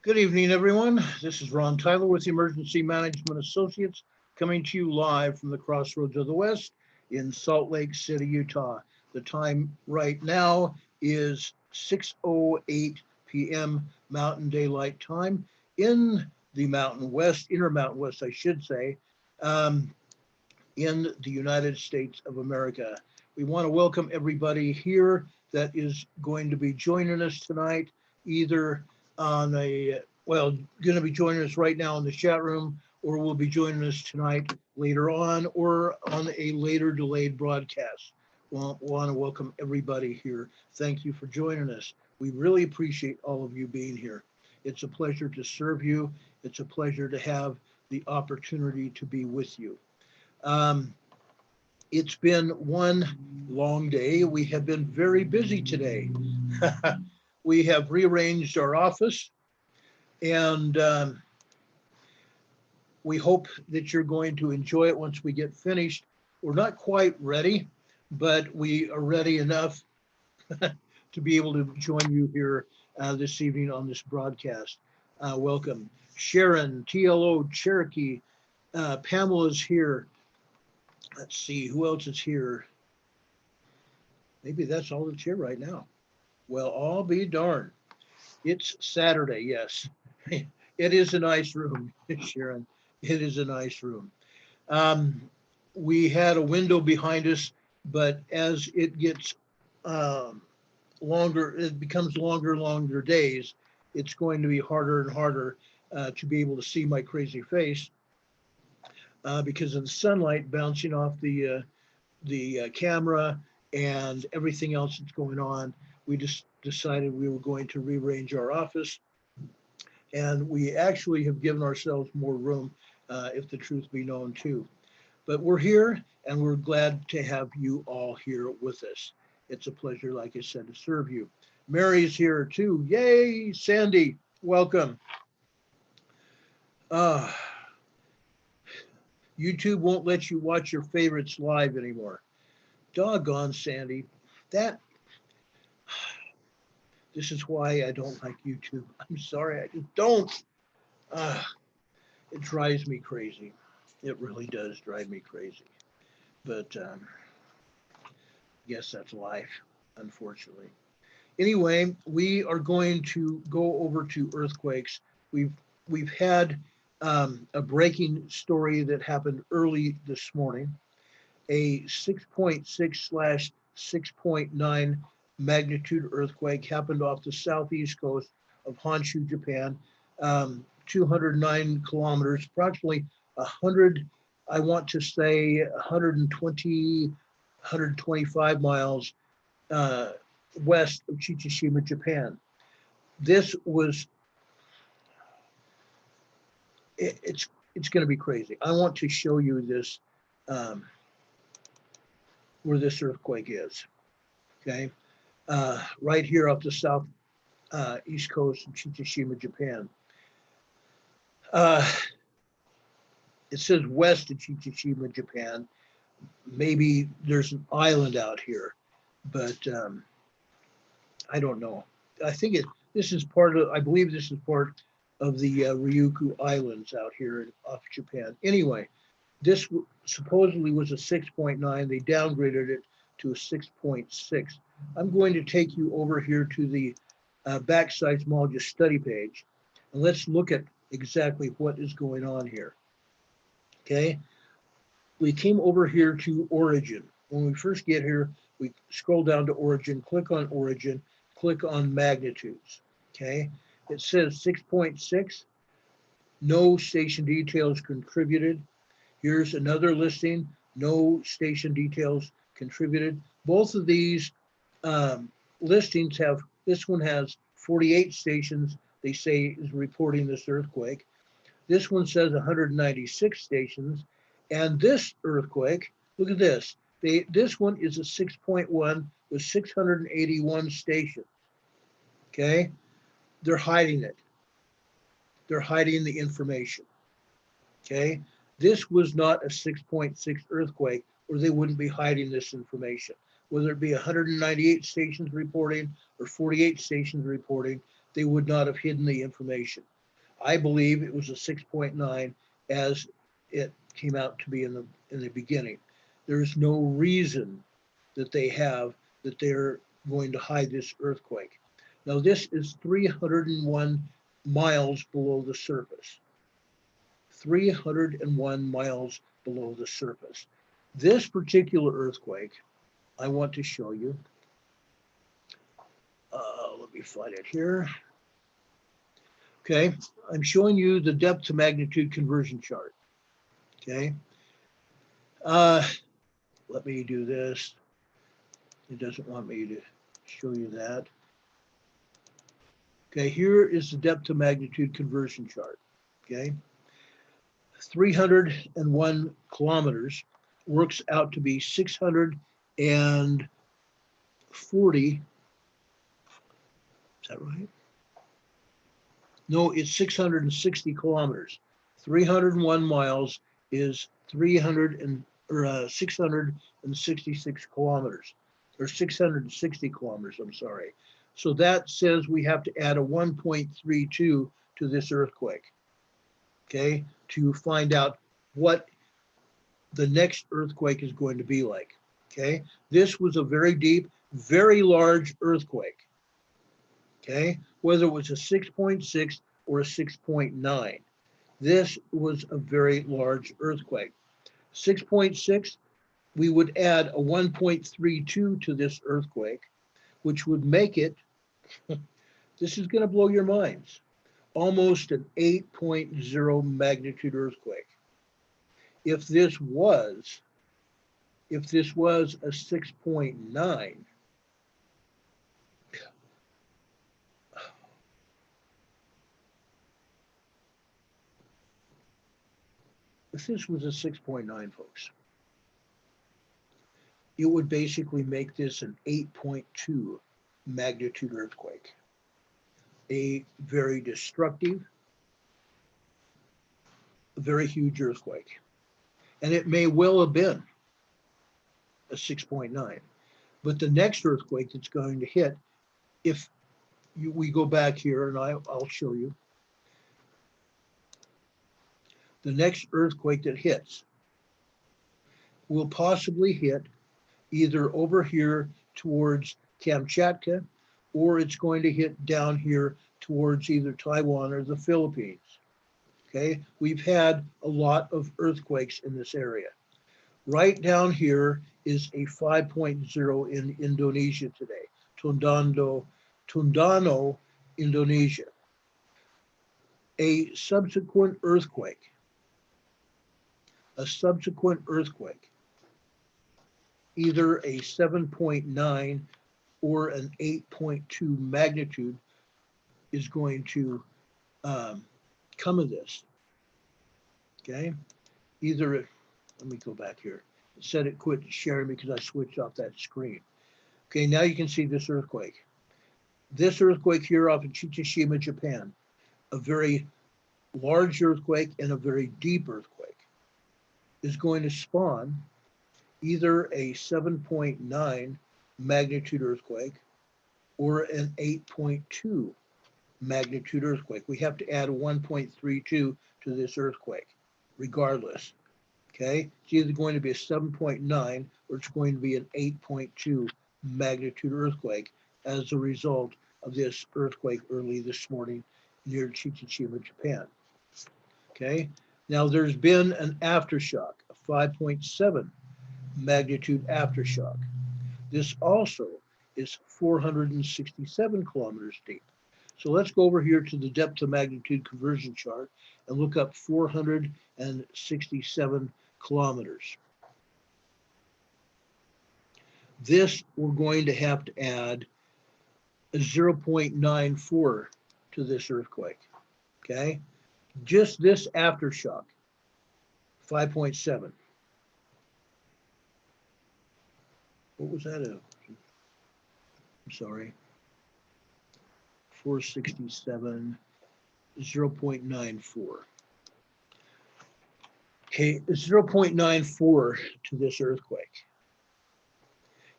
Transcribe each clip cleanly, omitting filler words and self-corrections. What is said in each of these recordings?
Good evening, everyone. This is Ron Tyler with Emergency Management Associates coming to you live from the Crossroads of the West in Salt Lake City, Utah. The time right now is 6:08 p.m. Mountain Daylight Time in the Mountain West, Intermountain West, I should say, um, in the United States of America. We want to welcome everybody here that is going to be joining us tonight, either on going to be joining us right now in the chat room, or will be joining us tonight later on, or on a later delayed broadcast. We want to welcome everybody here. Thank you for joining us. We really appreciate all of you being here. It's a pleasure to serve you. It's a pleasure to have the opportunity to be with you. Um, it's been one long day. We have been very busy today. We have rearranged our office, and we hope that you're going to enjoy it once we get finished. We're not quite ready, but we are ready enough to be able to join you here this evening on this broadcast. Welcome. Sharon, TLO, Cherokee, Pamela's here. Let's see, who else is here? Maybe that's all that's here right now. Well, I'll be darned. It's Saturday, yes. It is a nice room, Sharon. It is a nice room. We had a window behind us, but as it gets longer, it becomes longer and longer days, it's going to be harder and harder to be able to see my crazy face because of the sunlight bouncing off the camera and everything else that's going on. We just decided we were going to rearrange our office, and we actually have given ourselves more room, if the truth be known too. But we're here, and we're glad to have you all here with us. It's a pleasure, like I said, to serve you. Mary's here too. Yay, Sandy, welcome. YouTube won't let you watch your favorites live anymore. Doggone, Sandy. This is why I don't like YouTube. I'm sorry, I just don't. It drives me crazy. It really does drive me crazy. But yes, that's life, unfortunately. Anyway, we are going to go over to earthquakes. We've had a breaking story that happened early this morning. A 6.6/6.9 magnitude earthquake happened off the southeast coast of Honshu, Japan, 209 kilometers, approximately 100, I want to say 120, 125 miles west of Chichishima, Japan. This was, it's going to be crazy. I want to show you this, where this earthquake is, okay? Right here off the south east coast of Chichishima, Japan. It says west of Chichishima, Japan. Maybe there's an island out here, but I don't know. I think this is part of, I believe this is part of the Ryukyu Islands out here off Japan. Anyway, this supposedly was a 6.9. They downgraded it to a 6.6. I'm going to take you over here to the back seismologist study page, and let's look at exactly what is going on here. Okay, we came over here to origin. When we first get here, we scroll down to origin, click on magnitudes. Okay, it says 6.6, no station details contributed. Here's another listing, no station details contributed. Both of these listings have, this one has 48 stations they say is reporting this earthquake. This one says 196 stations. And this earthquake, look at this. This one is a 6.1 with 681 stations. Okay, they're hiding it. They're hiding the information. Okay, this was not a 6.6 earthquake, or they wouldn't be hiding this information. Whether it be 198 stations reporting or 48 stations reporting, they would not have hidden the information. I believe it was a 6.9 as it came out to be in the beginning. There's no reason that they have that they're going to hide this earthquake. Now this is 301 miles below the surface. 301 miles below the surface. This particular earthquake, I want to show you. Let me find it here. Okay, I'm showing you the depth to magnitude conversion chart. Okay, let me do this. It doesn't want me to show you that. Okay, here is the depth to magnitude conversion chart. Okay, 301 kilometers works out to be 640. Is that right? No, it's 660 kilometers. 301 miles is 666 kilometers, or 660 kilometers, I'm sorry. So that says we have to add a 1.32 to this earthquake, okay, to find out what the next earthquake is going to be like, okay? This was a very deep, very large earthquake, okay? Whether it was a 6.6 or a 6.9. This was a very large earthquake. 6.6, we would add a 1.32 to this earthquake, which would make it, this is going to blow your minds, almost an 8.0 magnitude earthquake. If this was a 6.9, if this was a 6.9, folks, it would basically make this an 8.2 magnitude earthquake. A very destructive, very huge earthquake. And it may well have been a 6.9. But the next earthquake that's going to hit, if we go back here and I'll show you, the next earthquake that hits will possibly hit either over here towards Kamchatka, or it's going to hit down here towards either Taiwan or the Philippines. Okay, we've had a lot of earthquakes in this area. Right down here is a 5.0 in Indonesia today, Tondano, Indonesia. A subsequent earthquake, either a 7.9 or an 8.2 magnitude is going to come of this, okay? Either, let me go back here. It said it quit sharing because I switched off that screen. Okay, now you can see this earthquake. This earthquake here off of Chichishima, Japan, a very large earthquake and a very deep earthquake, is going to spawn either a 7.9 magnitude earthquake or an 8.2 magnitude earthquake. We have to add a 1.32 to this earthquake, regardless. Okay, it's either going to be a 7.9 or it's going to be an 8.2 magnitude earthquake as a result of this earthquake early this morning near Chichishima, Japan. Okay, now there's been an aftershock, a 5.7 magnitude aftershock. This also is 467 kilometers deep. So let's go over here to the depth to magnitude conversion chart and look up 467 kilometers. This we're going to have to add a 0.94 to this earthquake, okay? Just this aftershock, 5.7. What was that? I'm sorry. 467, 0.94. Okay, 0.94 to this earthquake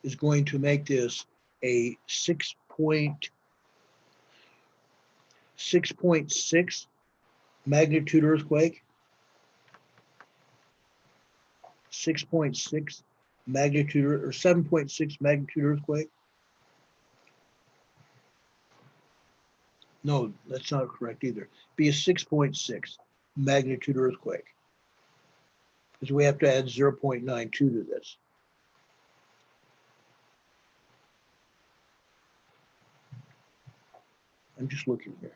is going to make this a 6.6 magnitude earthquake, 6.6 magnitude or 7.6 magnitude earthquake. No, that's not correct either. Be a 6.6 magnitude earthquake, because we have to add 0.92 to this. I'm just looking here.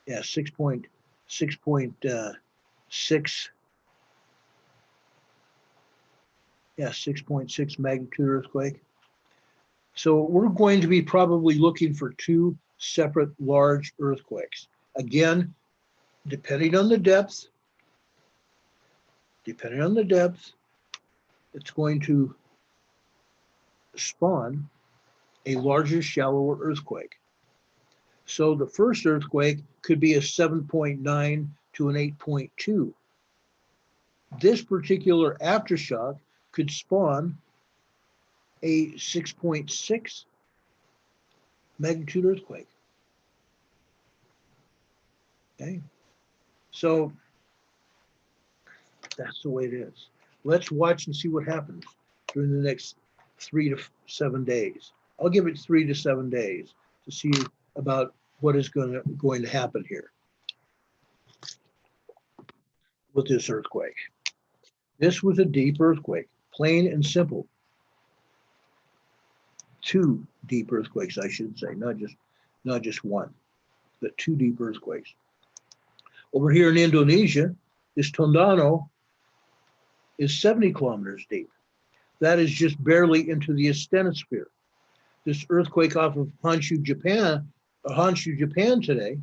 Yeah, 6.6. Yeah, 6.6 magnitude earthquake. So we're going to be probably looking for two separate large earthquakes. Again, depending on the depth, it's going to spawn a larger, shallower earthquake. So the first earthquake could be a 7.9 to an 8.2. This particular aftershock could spawn a 6.6 magnitude earthquake. Okay, so that's the way it is. Let's watch and see what happens during the next 3 to 7 days. I'll give it 3 to 7 days to see about what is going to happen here with this earthquake. This was a deep earthquake, plain and simple. 2 deep earthquakes, I should say, not just one, but 2 deep earthquakes. Over here in Indonesia, this Tondano is 70 kilometers deep. That is just barely into the asthenosphere. This earthquake off of Honshu, Japan today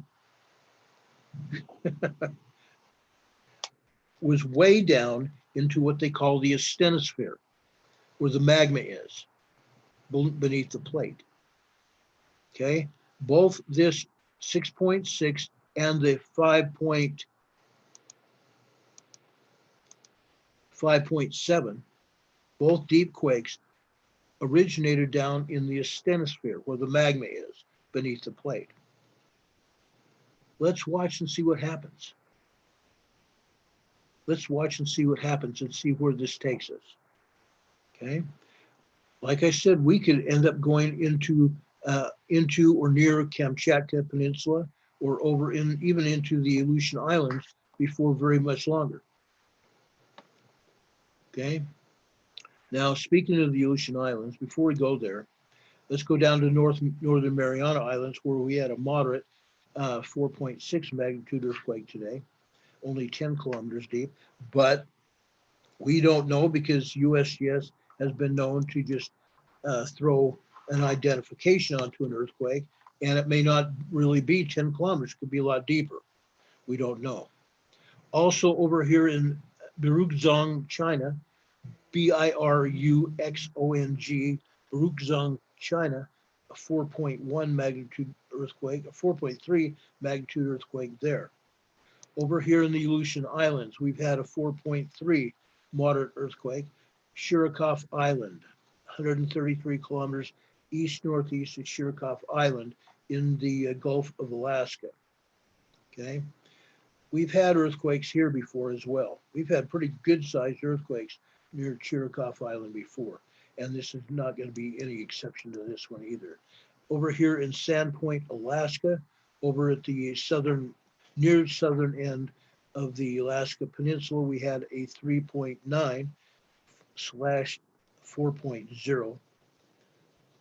was way down into what they call the asthenosphere, where the magma is beneath the plate. Okay, both this 6.6 and the 5.7, both deep quakes originated down in the asthenosphere, where the magma is beneath the plate. Let's watch and see what happens. Let's watch and see what happens and see where this takes us. Okay, like I said, we could end up going into or near Kamchatka Peninsula, or over even into the Aleutian Islands before very much longer. Okay. Now, speaking of the Aleutian Islands, before we go there, let's go down to Northern Mariana Islands, where we had a moderate 4.6 magnitude earthquake today, only 10 kilometers deep. But we don't know, because USGS has been known to just throw an identification onto an earthquake, and it may not really be 10 kilometers, it could be a lot deeper. We don't know. Also over here in Biruzhong, China, Biruxong, Biruzhong, China, a 4.1 magnitude earthquake, a 4.3 magnitude earthquake there. Over here in the Aleutian Islands, we've had a 4.3 moderate earthquake, Chirikov Island, 133 kilometers east-northeast of Chirikov Island in the Gulf of Alaska. Okay, we've had earthquakes here before as well. We've had pretty good-sized earthquakes near Chirikov Island before, and this is not going to be any exception to this one either. Over here in Sandpoint, Alaska, over at the near southern end of the Alaska Peninsula, we had a 3.9/4.0.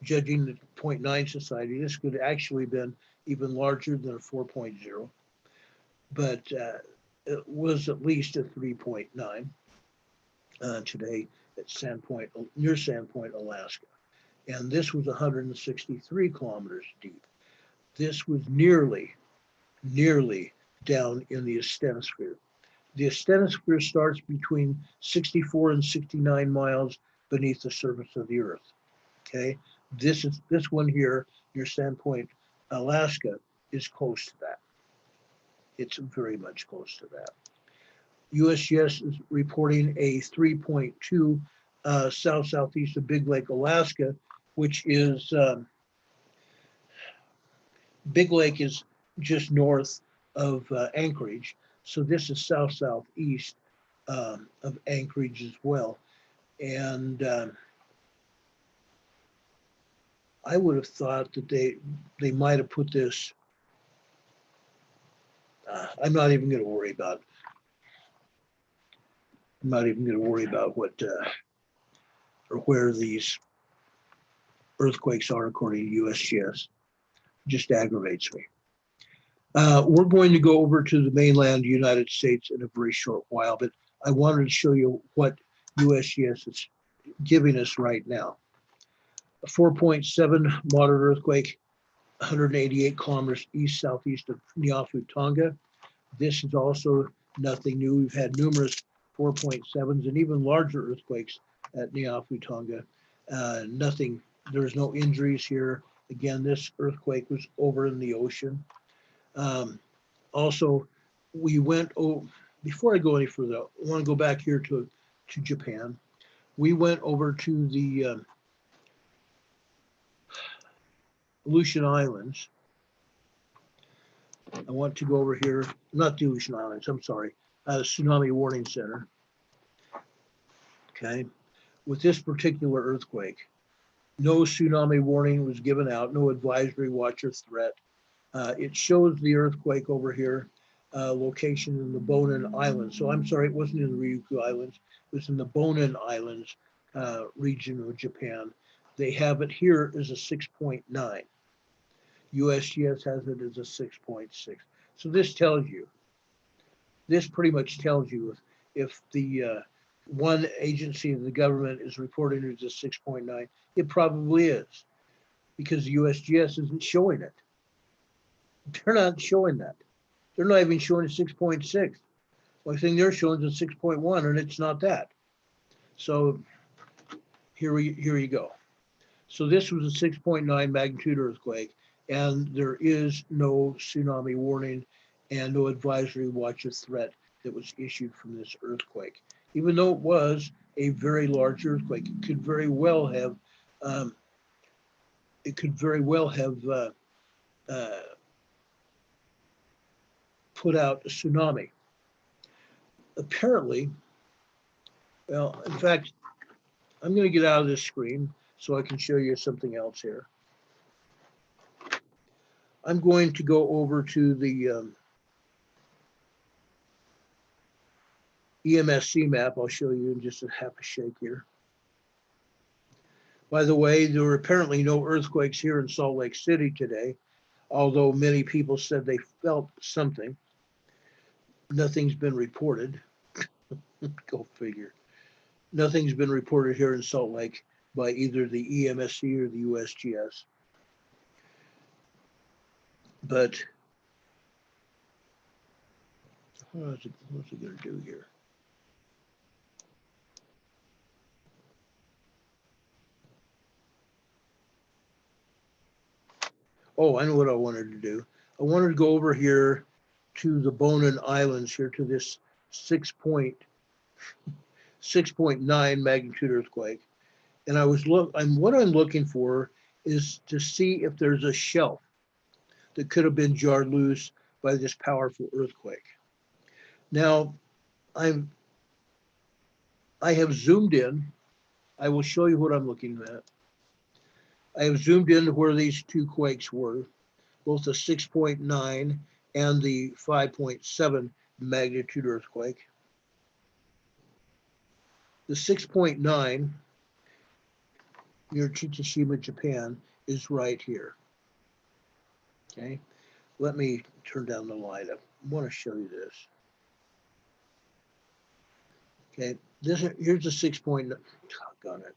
Judging the 0.9 society, this could actually have been even larger than a 4.0, but it was at least a 3.9 today at Sandpoint, near Sandpoint, Alaska. And this was 163 kilometers deep. This was nearly down in the asthenosphere. The asthenosphere starts between 64 and 69 miles beneath the surface of the Earth. Okay, this one here near Sandpoint, Alaska, is close to that. It's very much close to that. USGS is reporting a 3.2 southeast of Big Lake, Alaska, which is Big Lake is just north of Anchorage. So this is south-southeast of Anchorage as well. And I would have thought that they might have put this. I'm not even going to worry about. I'm not even going to worry about what or where these earthquakes are according to USGS. It just aggravates me. We're going to go over to the mainland United States in a very short while, but I wanted to show you what USGS is giving us right now. A 4.7 moderate earthquake, 188 kilometers east-southeast of Niafu, Tonga. This is also nothing new. We've had numerous 4.7s and even larger earthquakes at Niafu, Tonga. Nothing, there's no injuries here. Again, this earthquake was over in the ocean. Also, we went, before I go any further, I want to go back here to Japan. We went over to the Aleutian Islands. I want to go over here, not the Aleutian Islands, I'm sorry, Tsunami Warning Center. Okay, with this particular earthquake, no tsunami warning was given out, no advisory, watch, or threat. It shows the earthquake over here, location in the Bonin Islands. So I'm sorry, it wasn't in the Ryukyu Islands, it was in the Bonin Islands region of Japan. They have it here as a 6.9. USGS has it as a 6.6. So this tells you, this pretty much tells you if the one agency of the government is reporting it as a 6.9, it probably is, because the USGS isn't showing it. They're not showing that. They're not even showing a 6.6. One thing they're showing is a 6.1, and it's not that. So here you go. So this was a 6.9 magnitude earthquake, and there is no tsunami warning and no advisory, watch, or threat that was issued from this earthquake. Even though it was a very large earthquake, it could very well have put out a tsunami. Apparently, well, in fact, I'm going to get out of this screen so I can show you something else here. I'm going to go over to the EMSC map. I'll show you in just a half a shake here. By the way, there were apparently no earthquakes here in Salt Lake City today, although many people said they felt something. Nothing's been reported. Go figure. Nothing's been reported here in Salt Lake by either the EMSC or the USGS. But what's it going to do here? Oh, I know what I wanted to do. I wanted to go over here to the Bonin Islands here to this 6.9 magnitude earthquake. And what I'm looking for is to see if there's a shelf that could have been jarred loose by this powerful earthquake. Now, I have zoomed in. I will show you what I'm looking at. I have zoomed in to where these two quakes were, both the 6.9 and the 5.7 magnitude earthquake. The 6.9 near Chichishima, Japan, is right here. Okay, let me turn down the light. I want to show you this. Okay, here's a 6. Doggone it.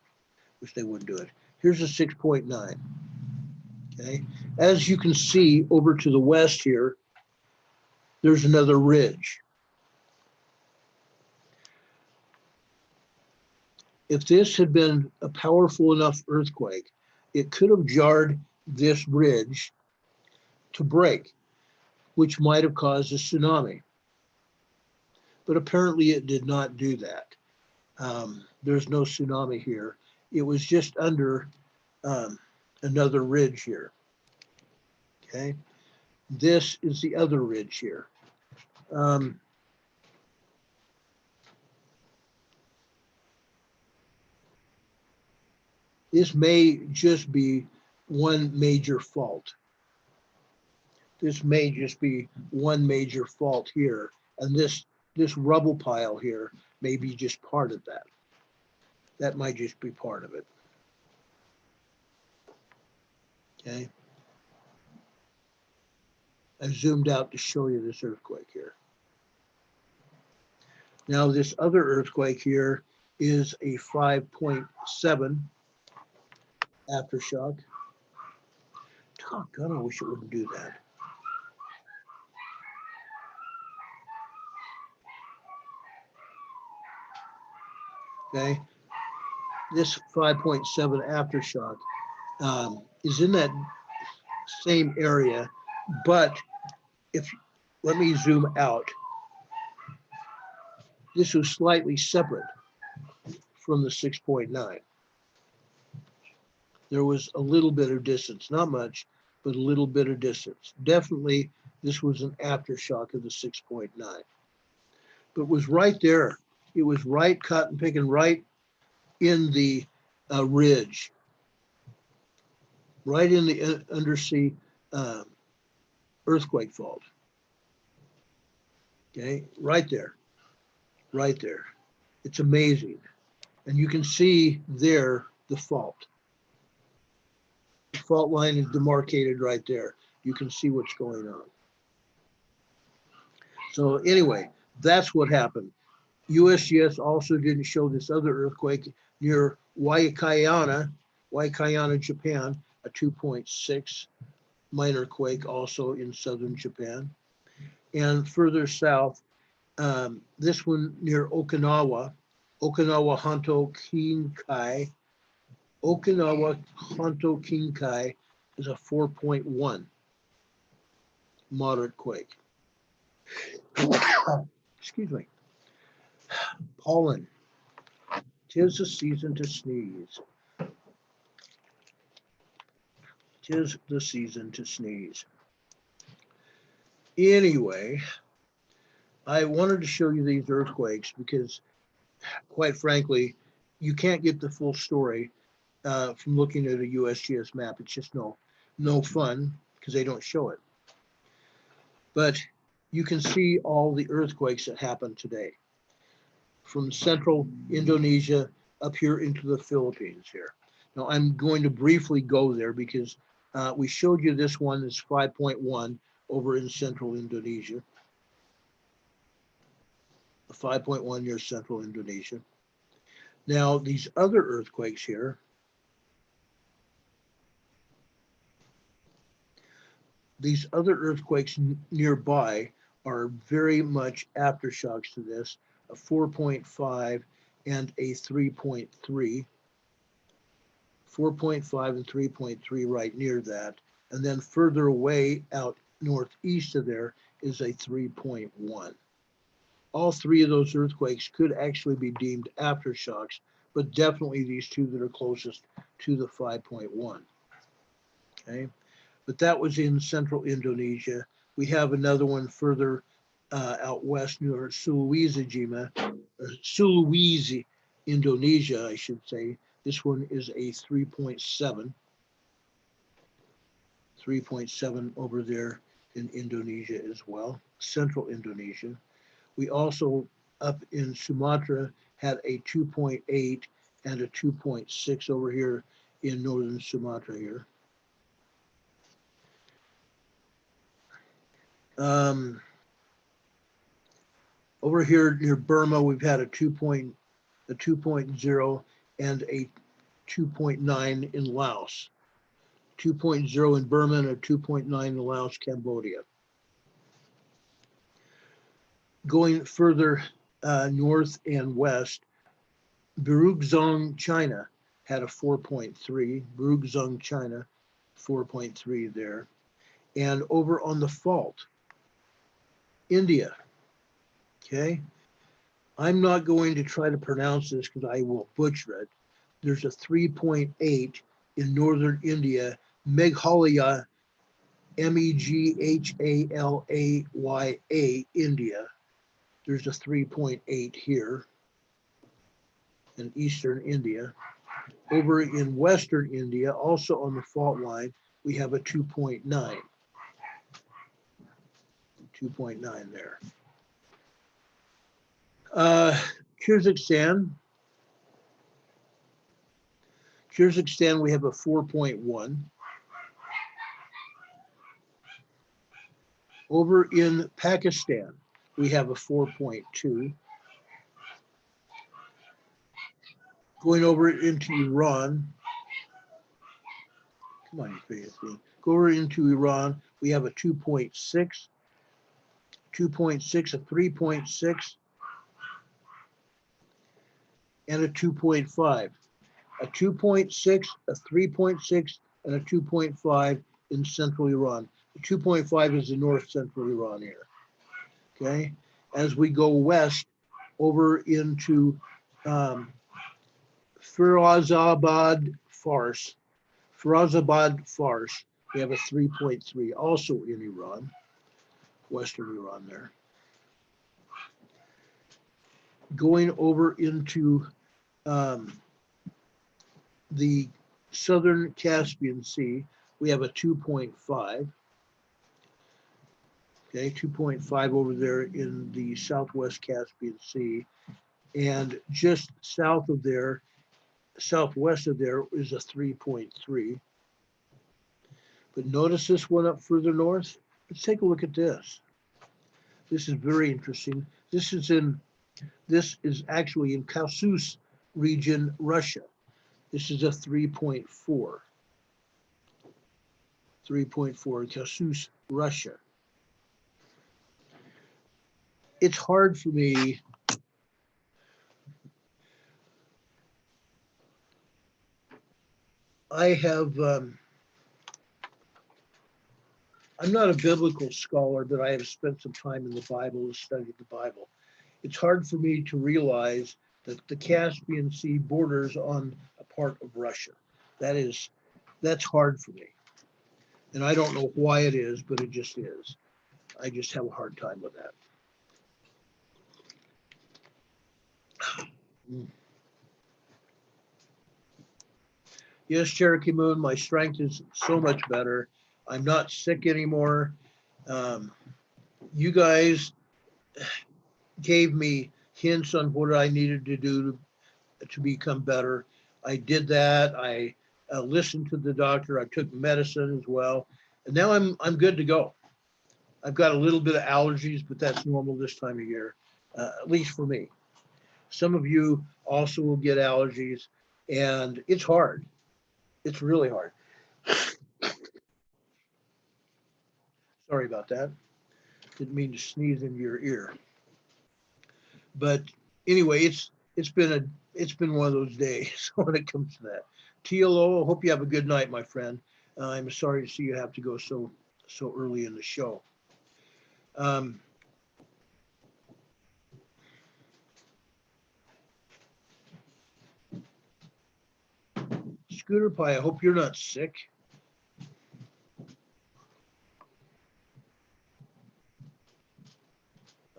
Wish they wouldn't do it. Here's a 6.9. Okay, as you can see over to the west here, there's another ridge. If this had been a powerful enough earthquake, it could have jarred this ridge to break, which might have caused a tsunami. But apparently it did not do that. There's no tsunami here. It was just under another ridge here. Okay. This is the other ridge here. This may just be one major fault. This may just be one major fault here. And this rubble pile here may be just part of that. That might just be part of it. Okay. I zoomed out to show you this earthquake here. Now this other earthquake here is a 5.7 aftershock. Doggone, I wish it wouldn't do that. Okay, this 5.7 aftershock is in that same area, but if, let me zoom out. This was slightly separate from the 6.9. There was a little bit of distance, not much, but a little bit of distance. Definitely, this was an aftershock of the 6.9. But it was right there. It was right, cotton picking right in the ridge, right in the undersea earthquake fault. Okay, right there, right there. It's amazing. And you can see there the fault. The fault line is demarcated right there. You can see what's going on. So anyway, that's what happened. USGS also didn't show this other earthquake near Waikayana, Japan, a 2.6 minor quake also in southern Japan. And further south, this one near Okinawa, Okinawa Honto Kinkai. Okinawa Honto Kinkai is a 4.1 moderate quake. Excuse me. Pollen. 'Tis the season to sneeze. 'Tis the season to sneeze. Anyway, I wanted to show you these earthquakes because, quite frankly, you can't get the full story from looking at a USGS map. It's just no fun because they don't show it. But you can see all the earthquakes that happened today, from central Indonesia up here into the Philippines here. Now I'm going to briefly go there because we showed you this one is 5.1 over in central Indonesia. A 5.1 near central Indonesia. Now these other earthquakes here, these other earthquakes nearby are very much aftershocks to this, a 4.5 and a 3.3. 4.5 and 3.3 right near that. And then further away out northeast of there is a 3.1. All three of those earthquakes could actually be deemed aftershocks, but definitely these two that are closest to the 5.1. Okay, but that was in central Indonesia. We have another one further out west near Sulawesi, Indonesia, I should say. This one is a 3.7. 3.7 over there in Indonesia as well, central Indonesia. We also, up in Sumatra, had a 2.8 and a 2.6 over here in northern Sumatra here. Over here near Burma, we've had a 2.0 and a 2.9 in Laos. 2.0 in Burma and a 2.9 in Laos, Cambodia. Going further north and west, Burugzong, China had a 4.3. Burugzong, China, 4.3 there. And over on the fault, India, okay? I'm not going to try to pronounce this because I will butcher it. There's a 3.8 in northern India, Meghalaya Meghalaya, India. There's a 3.8 here in eastern India. Over in western India, also on the fault line, we have a 2.9. 2.9 there. Kyrgyzstan, we have a 4.1. Over in Pakistan, we have a 4.2. Going over into Iran, come on, you crazy thing. Go over into Iran, we have a 2.6, 2.6, a 3.6, and a 2.5. A 2.6, a 3.6, and a 2.5 in central Iran. The 2.5 is the north central Iran here. Okay, as we go west over into Firozabad Fars, we have a 3.3, also in Iran, western Iran there. Going over into the southern Caspian Sea, we have a 2.5. Okay, 2.5 over there in the southwest Caspian Sea. And just south of there, southwest of there is a 3.3. But notice this one up further north. Let's take a look at this. This is very interesting. This is actually in Kausus region, Russia. This is a 3.4. 3.4 in Kausus, Russia. It's hard for me. I'm not a biblical scholar, but I have spent some time in the Bible and studied the Bible. It's hard for me to realize that the Caspian Sea borders on a part of Russia. That's hard for me. And I don't know why it is, but it just is. I just have a hard time with that. Yes, Cherokee Moon, my strength is so much better. I'm not sick anymore. You guys gave me hints on what I needed to do to become better. I did that. I listened to the doctor. I took medicine as well. And now I'm good to go. I've got a little bit of allergies, but that's normal this time of year, at least for me. Some of you also will get allergies, and it's hard. It's really hard. Sorry about that. Didn't mean to sneeze into your ear. But anyway, it's been one of those days when it comes to that. TLO, I hope you have a good night, my friend. I'm sorry to see you have to go so early in the show. Scooter Pie, I hope you're not sick.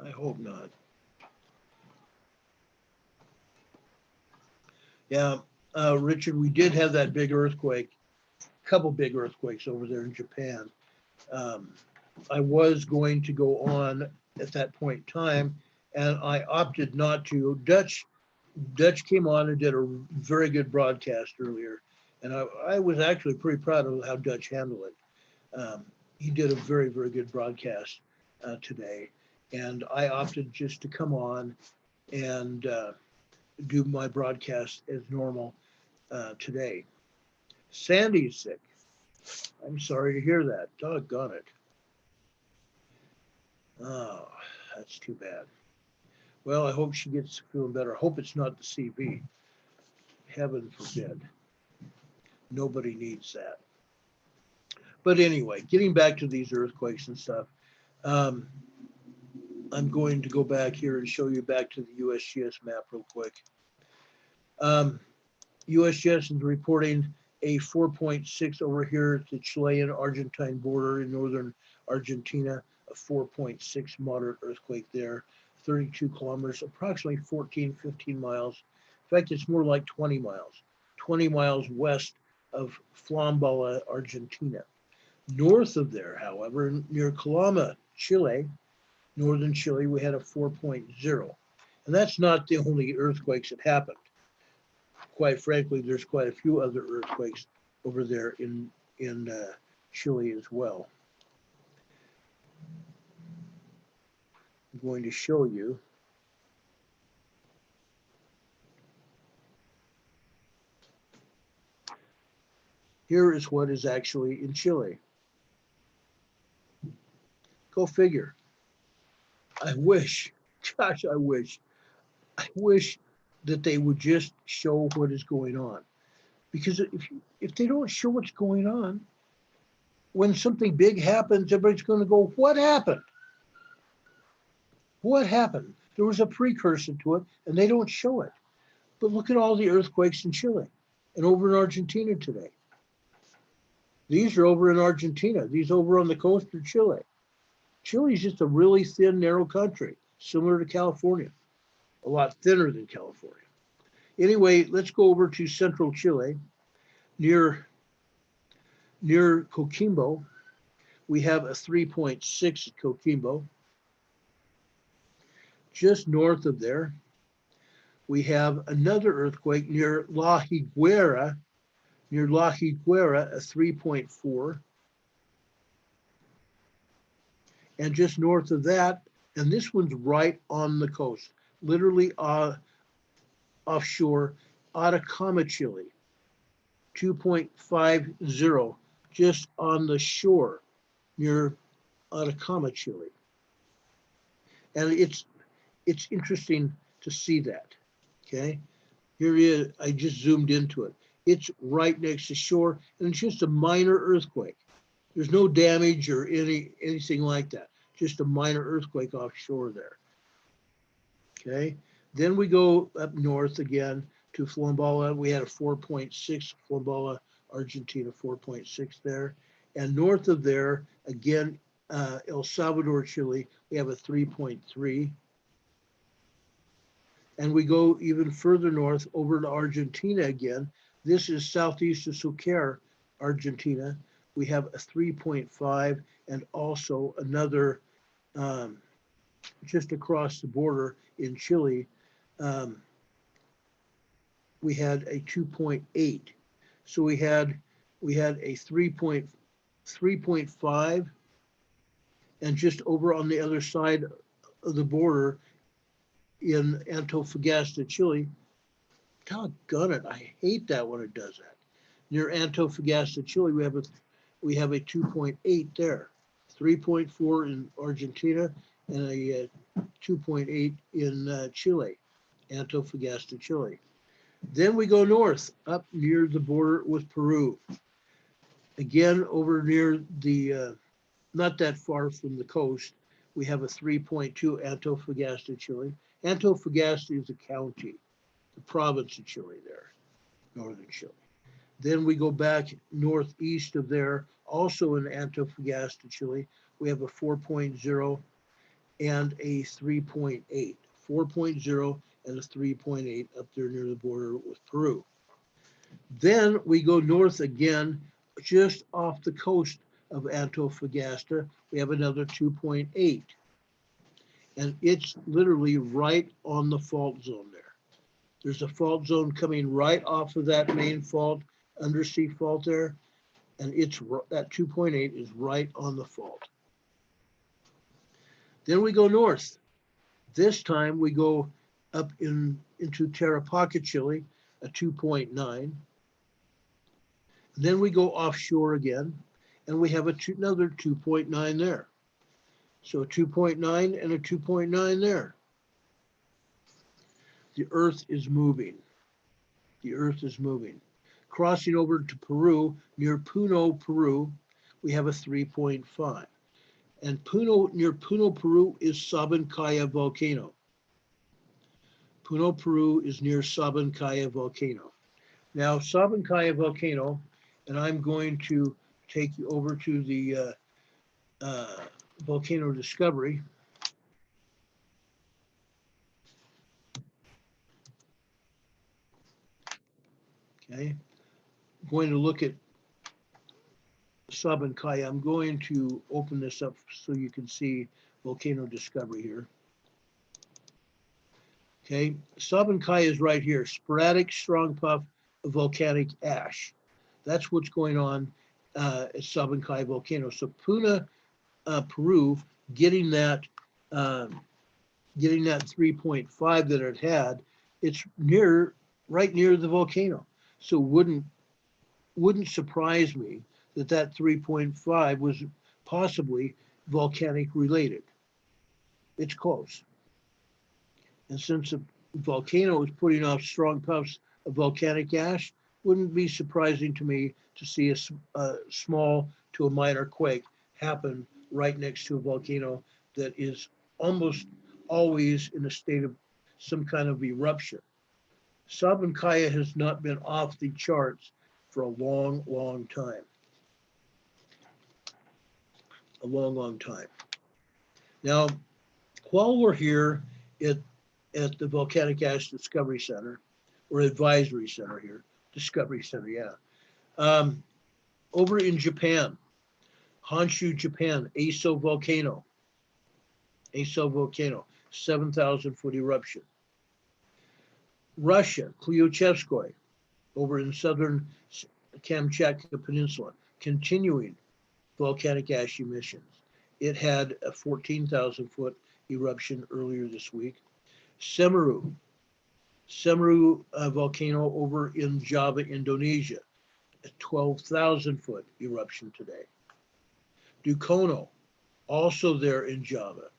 I hope not. Yeah, Richard, we did have that big earthquake, a couple big earthquakes over there in Japan. I was going to go on at that point in time, and I opted not to. Dutch came on and did a very good broadcast earlier, and I was actually pretty proud of how Dutch handled it. He did a very, very good broadcast today, and I opted just to come on and do my broadcast as normal today. Sandy's sick. I'm sorry to hear that. Doggone it. Oh, that's too bad. Well, I hope she gets feeling better. I hope it's not the CV. Heaven forbid. Nobody needs that. But anyway, getting back to these earthquakes and stuff, I'm going to go back here and show you back to the USGS map real quick. USGS is reporting a 4.6 over here at the Chilean-Argentine border in northern Argentina, a 4.6 moderate earthquake there, 32 kilometers, approximately 14, 15 miles. In fact, it's more like 20 miles west of Flombala, Argentina. North of there, however, near Calama, Chile, northern Chile, we had a 4.0. And that's not the only earthquakes that happened. Quite frankly, there's quite a few other earthquakes over there in Chile as well. I'm going to show you. Here is what is actually in Chile. Go figure. I wish, gosh, I wish that they would just show what is going on. Because if they don't show what's going on, when something big happens, everybody's going to go, what happened? What happened? There was a precursor to it, and they don't show it. But look at all the earthquakes in Chile and over in Argentina today. These are over in Argentina. These over on the coast of Chile. Chile is just a really thin, narrow country, similar to California, a lot thinner than California. Anyway, let's go over to central Chile, near Coquimbo. We have a 3.6 at Coquimbo. Just north of there, we have another earthquake near La Higuera, a 3.4. And just north of that, and this one's right on the coast, literally offshore, Atacama, Chile, 2.50, just on the shore near Atacama, Chile. And it's interesting to see that, okay? Here it is, I just zoomed into it. It's right next to shore, and it's just a minor earthquake. There's no damage or anything like that. Just a minor earthquake offshore there. Okay. Then we go up north again to Flombala. We had a 4.6, Flombala, Argentina, 4.6 there. And north of there, again, El Salvador, Chile, we have a 3.3. And we go even further north over to Argentina again. This is southeast of Sucre, Argentina. We have a 3.5 and also another just across the border in Chile. We had a 2.8. So we had a 3.5, and just over on the other side of the border in Antofagasta, Chile. Doggone it, I hate that when it does that. Near Antofagasta, Chile, we have a 2.8 there, 3.4 in Argentina, and a 2.8 in Chile, Antofagasta, Chile. Then we go north, up near the border with Peru. Again, over near the, not that far from the coast, we have a 3.2 Antofagasta, Chile. Antofagasta is a county, the province of Chile there, northern Chile. Then we go back northeast of there, also in Antofagasta, Chile. We have a 4.0 and a 3.8. 4.0 and a 3.8 up there near the border with Peru. Then we go north again, just off the coast of Antofagasta. We have another 2.8. And it's literally right on the fault zone there. There's a fault zone coming right off of that main fault, undersea fault there, and it's that 2.8 is right on the fault. Then we go north. This time we go up into Tarapacá, Chile, a 2.9. Then we go offshore again, and we have another 2.9 there. So a 2.9 and a 2.9 there. The Earth is moving. The Earth is moving. Crossing over to Peru, near Puno, Peru, we have a 3.5. And near Puno, Peru is Sabancaya Volcano. Puno, Peru is near Sabancaya Volcano. Now, Sabancaya Volcano and I'm going to take you over to the volcano discovery. Okay, I'm going to look at Sabancaya. I'm going to open this up so you can see volcano discovery here. Okay, Sabancaya is right here, sporadic strong puff of volcanic ash. That's what's going on at Sabancaya volcano. So Puna, Peru, getting that 3.5 that it had, it's right near the volcano. So wouldn't surprise me that 3.5 was possibly volcanic related. It's close. And since the volcano is putting off strong puffs of volcanic ash, wouldn't be surprising to me to see a small to a minor quake happen right next to a volcano that is almost always in a state of some kind of eruption. Sabancaya has not been off the charts for a long, long time. A long, long time. Now, while we're here at the Volcanic Ash Discovery Center, or Advisory Center here, Discovery Center, yeah. Over in Japan, Honshu, Japan, Aso Volcano, 7,000 foot eruption. Russia, Klyuchevskoy, over in southern Kamchatka Peninsula, continuing volcanic ash emissions. It had a 14,000 foot eruption earlier this week. Semeru volcano over in Java, Indonesia, a 12,000 foot eruption today. Dukono, also there in Java,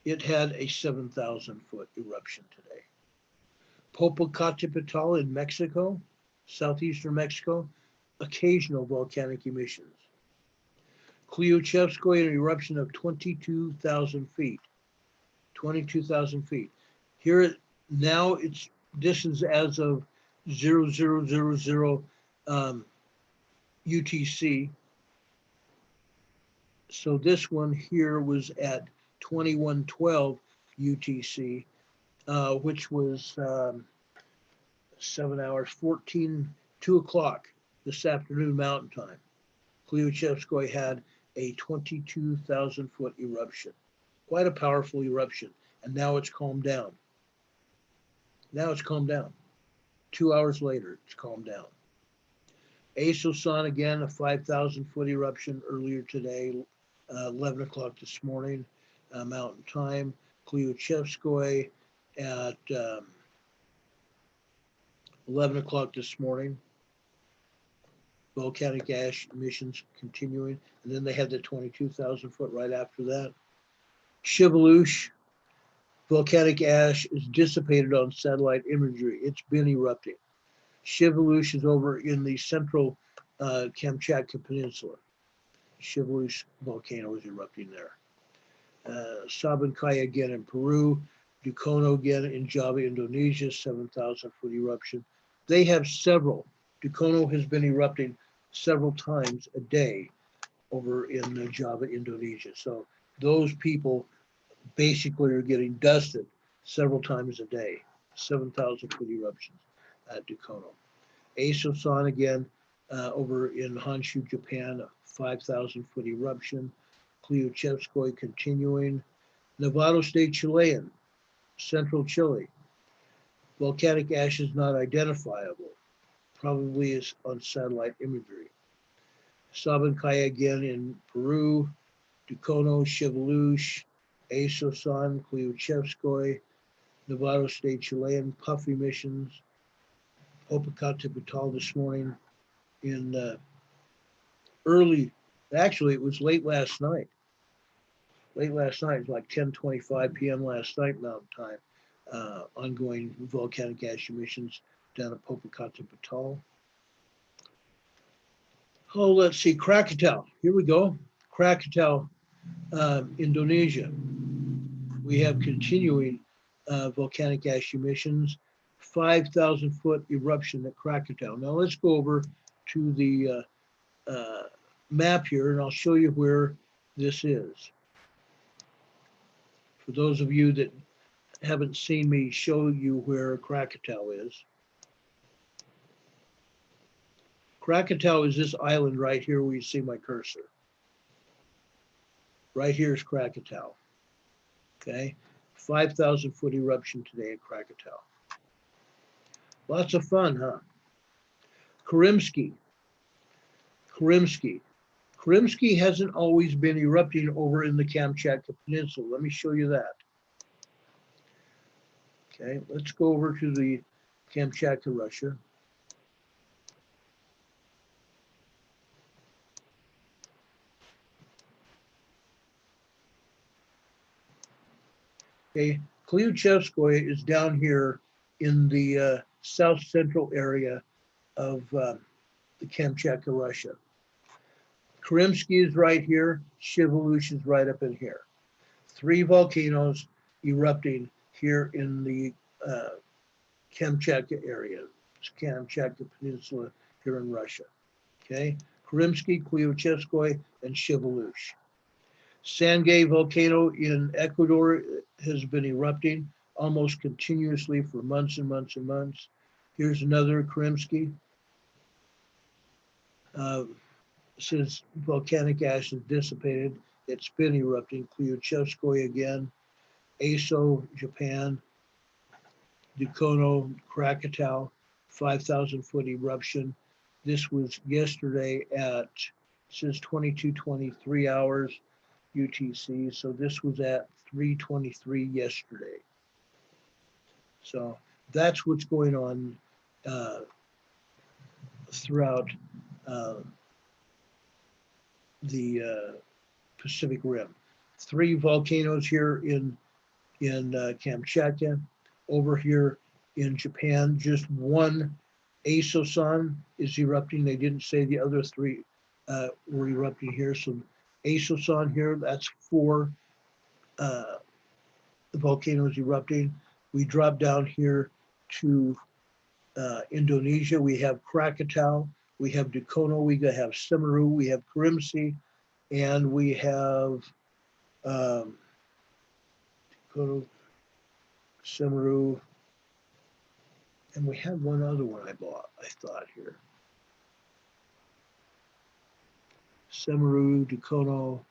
it had a 7,000 foot eruption today. Popocatépetl in Mexico, southeastern Mexico, occasional volcanic emissions. Klyuchevskoy, an eruption of 22,000 feet. 22,000 feet. Here now this is as of 0000 UTC. So this one here was at 2112 UTC, which was 7 hours, 2 o'clock this afternoon Mountain Time. Klyuchevskoy had a 22,000 foot eruption. Quite a powerful eruption. And now it's calmed down. Now it's calmed down. 2 hours later, it's calmed down. Asosan, again, a 5,000 foot eruption earlier today, 11 o'clock this morning, Mountain Time. Klyuchevskoy at 11 o'clock this morning. Volcanic ash emissions continuing. And then they had the 22,000 foot right after that. Shiveluch, volcanic ash is dissipated on satellite imagery. It's been erupting. Shiveluch is over in the central Kamchatka Peninsula. Shiveluch volcano is erupting there. Sabancaya again in Peru. Dukono again in Java, Indonesia, 7,000 foot eruption. They have several. Dukono has been erupting several times a day over in Java, Indonesia. So those people basically are getting dusted several times a day. 7,000 foot eruptions at Dukono. Asosan again over in Honshu, Japan, a 5,000 foot eruption. Klyuchevskoy continuing. Nevado State Chilean, central Chile. Volcanic ash is not identifiable. Probably is on satellite imagery. Sabancaya again in Peru. Dukono, Shiveluch, Asosan, Klyuchevskoy, Nevado State Chilean, puff emissions. Popocatépetl this morning in early, actually it was late last night. Late last night, it was like 10:25 p.m. last night Mountain Time. Ongoing volcanic ash emissions down at Popocatépetl. Oh, let's see, Krakatau. Here we go. Krakatau, Indonesia. We have continuing volcanic ash emissions, 5,000 foot eruption at Krakatau. Now let's go over to the map here, and I'll show you where this is. For those of you that haven't seen me show you where Krakatoa is. Krakatoa is this island right here where you see my cursor. Right here is Krakatoa. Okay, 5,000 foot eruption today at Krakatoa. Lots of fun, huh? Krimsky. Krimsky hasn't always been erupting over in the Kamchatka Peninsula. Let me show you that. Okay, let's go over to the Kamchatka, Russia. Okay, Klyuchevskoye is down here in the south central area of the Kamchatka, Russia. Krimsky is right here. Shiveluch is right up in here. 3 volcanoes erupting here in the Kamchatka area, Kamchatka Peninsula here in Russia. Okay, Krimsky, Klyuchevskoye, and Shiveluch. Sangay volcano in Ecuador has been erupting almost continuously for months and months and months. Here's another Krimsky. Since volcanic ash has dissipated, it's been erupting. Klyuchevskoye again, Aso, Japan, Dukono, Krakatoa, 5,000 foot eruption. This was yesterday at, says 22:23 hours UTC. So this was at 3:23 yesterday. So that's what's going on throughout the Pacific Rim. 3 volcanoes here in Kamchatka. Over here in Japan, just 1 Aso-san is erupting. They didn't say the other 3 were erupting here. So Aso-san here, that's 4 volcanoes erupting. We drop down here to Indonesia. We have Krakatoa, we have Dukono, we have Semeru, we have Krimsky, and we have Dukono, Semeru, and we had one other one I thought here. Semeru, Dukono.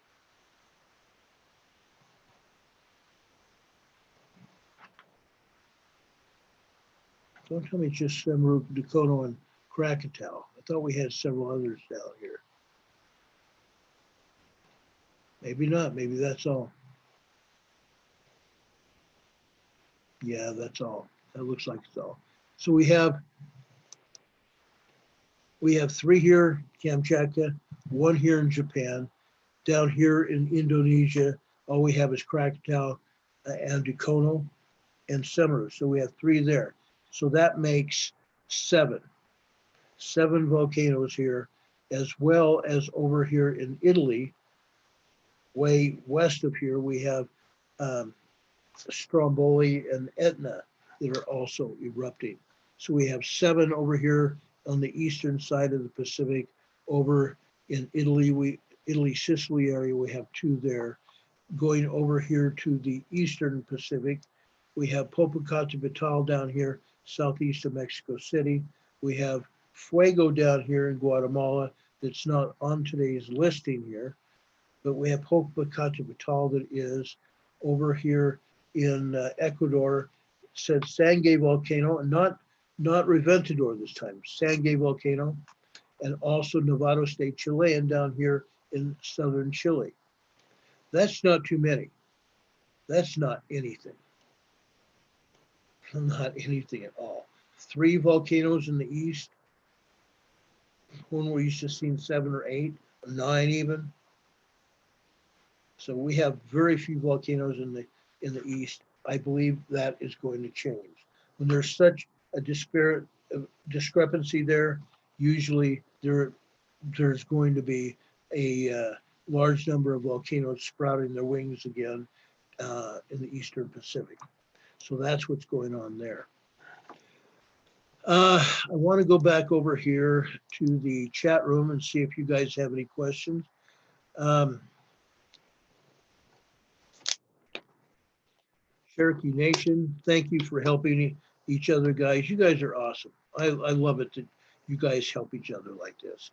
Don't tell me it's just Semeru, Dukono, and Krakatoa. I thought we had several others down here. Maybe not, maybe that's all. Yeah, that's all. That looks like it's all. So we have 3 here, Kamchatka, 1 here in Japan, down here in Indonesia, all we have is Krakatoa and Dukono and Semeru. So we have 3 there. So that makes 7 volcanoes here, as well as over here in Italy, way west of here, we have Stromboli and Etna that are also erupting. So we have 7 over here on the eastern side of the Pacific. Over in Italy, Sicily area, we have 2 there. Going over here to the eastern Pacific, we have Popocatépetl down here, southeast of Mexico City. We have Fuego down here in Guatemala that's not on today's listing here, but we have Popocatépetl that is over here in Ecuador. It said Sangay volcano, and not Reventador this time, Sangay volcano, and also Novato State Chilean down here in southern Chile. That's not too many. That's not anything. Not anything at all. 3 volcanoes in the east. When we're used to seeing 7 or 8, or 9 even. So we have very few volcanoes in the east. I believe that is going to change. When there's such a discrepancy there, usually there's going to be a large number of volcanoes sprouting their wings again in the eastern Pacific. So that's what's going on there. I want to go back over here to the chat room and see if you guys have any questions. Um, Cherokee Nation, thank you for helping each other, guys. You guys are awesome. I love it that you guys help each other like this.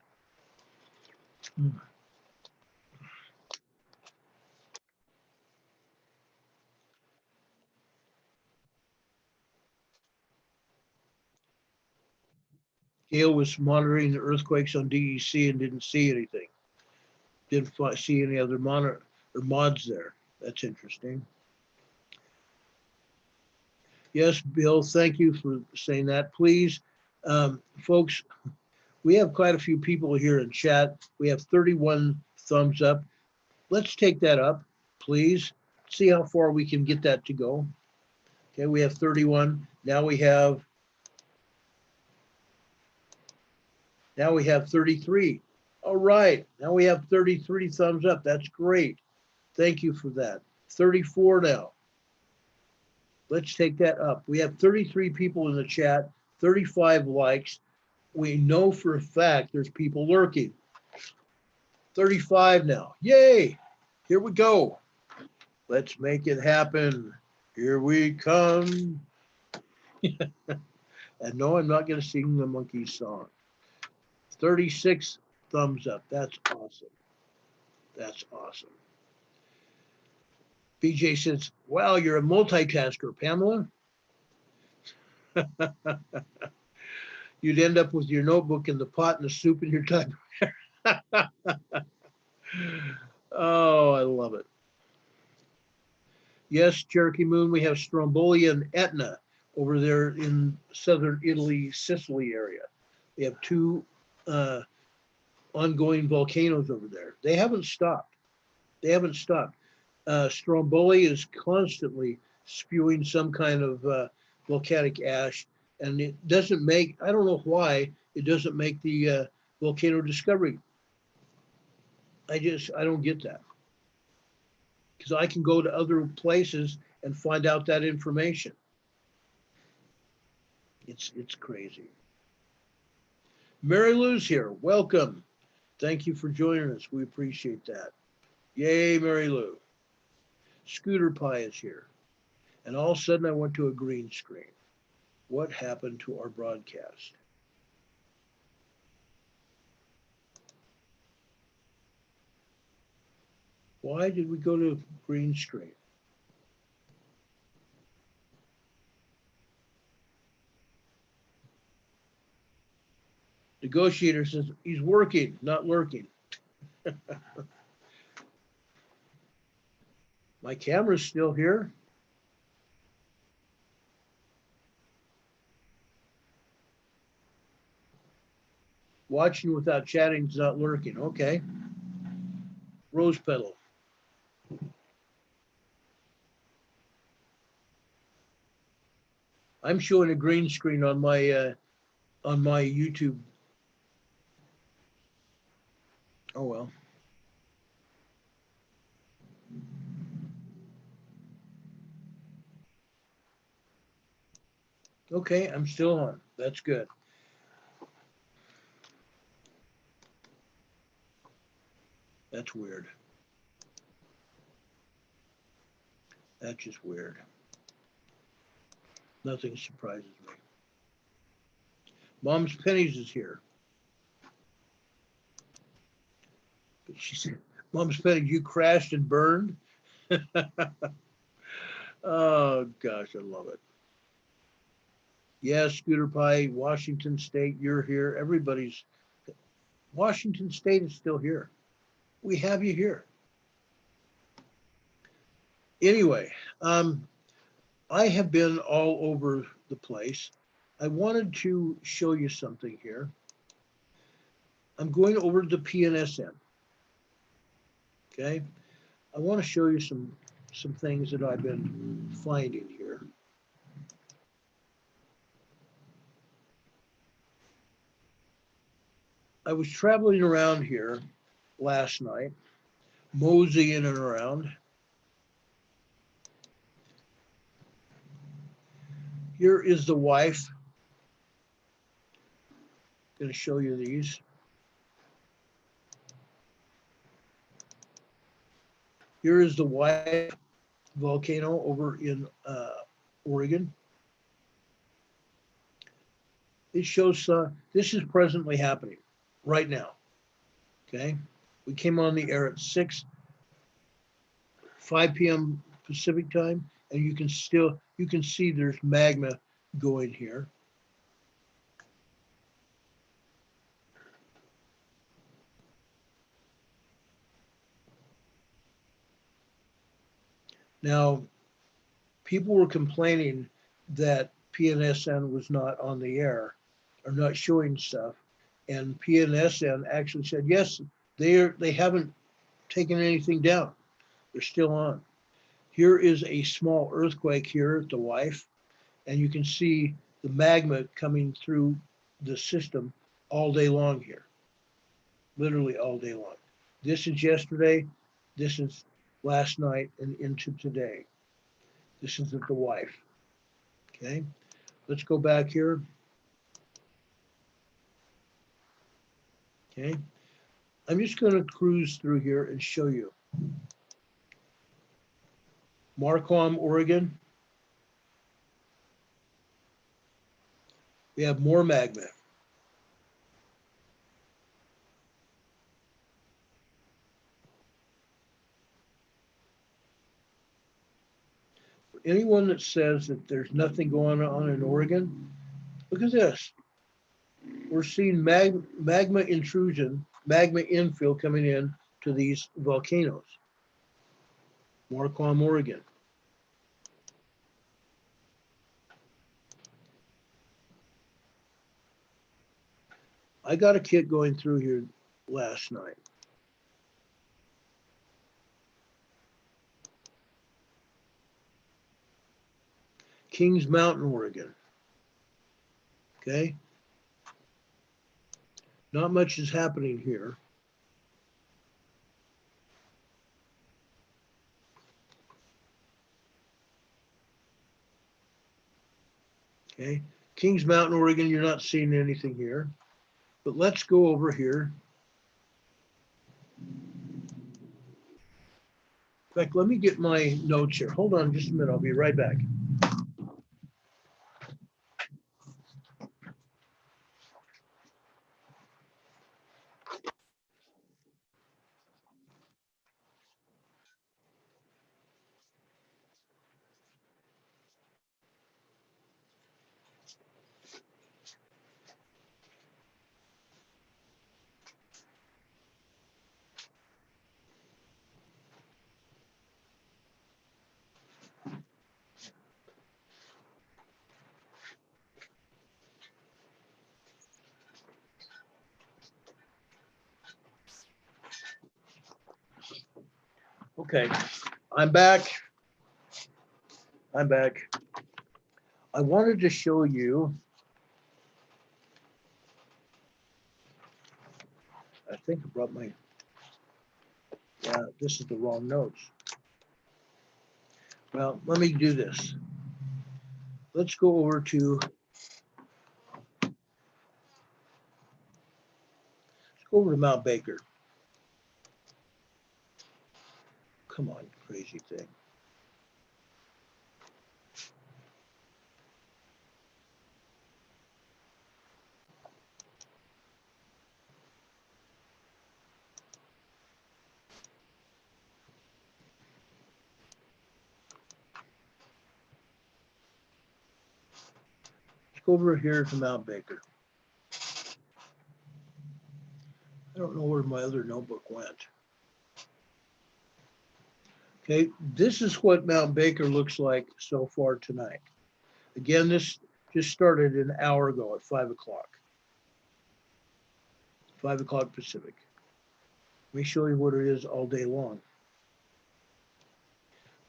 Gail was monitoring the earthquakes on DEC and didn't see anything. Didn't see any other monitor or mods there. That's interesting. Yes, Bill, thank you for saying that. Please, folks, we have quite a few people here in chat. We have 31 thumbs up. Let's take that up, please. See how far we can get that to go. Okay, we have 31. Now we have 33. All right, now we have 33 thumbs up. That's great. Thank you for that. 34 now. Let's take that up. We have 33 people in the chat, 35 likes. We know for a fact there's people lurking. 35 now. Yay! Here we go. Let's make it happen. Here we come. And no, I'm not going to sing the monkey song. 36 thumbs up. That's awesome. That's awesome. BJ says, wow, you're a multitasker, Pamela. You'd end up with your notebook in the pot and the soup in your typewriter. Oh, I love it. Yes, Cherokee Moon, we have Stromboli and Etna over there in southern Italy, Sicily area. We have two ongoing volcanoes over there. They haven't stopped. They haven't stopped. Stromboli is constantly spewing some kind of volcanic ash, and it doesn't make, I don't know why, it doesn't make the volcano discovery. I don't get that. Because I can go to other places and find out that information. It's crazy. Mary Lou's here. Welcome. Thank you for joining us. We appreciate that. Yay, Mary Lou. Scooter Pie is here. And all of a sudden I went to a green screen. What happened to our broadcast? Why did we go to green screen? Negotiator says he's working, not lurking. My camera's still here. Watching without chatting is not lurking. Okay. Rose petal. I'm showing a green screen on my YouTube. Oh well. Okay, I'm still on. That's good. That's weird. That's just weird. Nothing surprises me. Mom's Pennies is here. But she said, Mom's Pennies, you crashed and burned? Oh, gosh, I love it. Yes, Scooter Pie, Washington State, you're here. Everybody's, Washington State is still here. We have you here. Anyway, I have been all over the place. I wanted to show you something here. I'm going over to PNSM. Okay, I want to show you some things that I've been finding here. I was traveling around here last night, moseying and around. Here is the wife going to show you these. Here is the White volcano over in Oregon. It shows this is presently happening right now. Okay, we came on the air at 5 p.m. Pacific time, and you can see there's magma going here. Now, people were complaining that PNSN was not on the air or not showing stuff, and PNSN actually said yes, they haven't taken anything down. They're still on. Here is a small earthquake here at the WIFE, and you can see the magma coming through the system all day long here, literally all day long. This is yesterday, this is last night and into today. This is at the WIFE. Okay, let's go back here. Okay, I'm just going to cruise through here and show you. Marquam, Oregon. We have more magma. For anyone that says that there's nothing going on in Oregon, look at this. We're seeing magma intrusion, magma infill coming in to these volcanoes. Marquam, Oregon. I got a kit going through here last night. Kings Mountain, Oregon. Okay. Not much is happening here. Okay. Kings Mountain, Oregon, you're not seeing anything here. But let's go over here. In fact, let me get my notes here. Hold on just a minute. I'll be right back. Okay, I'm back. I'm back. I wanted to show you, I think I brought my, yeah, this is the wrong notes. Well, let me do this. Let's go over to, Mount Baker. Come on, crazy thing. Let's go over here to Mount Baker. I don't know where my other notebook went. Okay, this is what Mount Baker looks like so far tonight. Again, this just started an hour ago at 5 o'clock. 5 o'clock Pacific. Let me show you what it is all day long.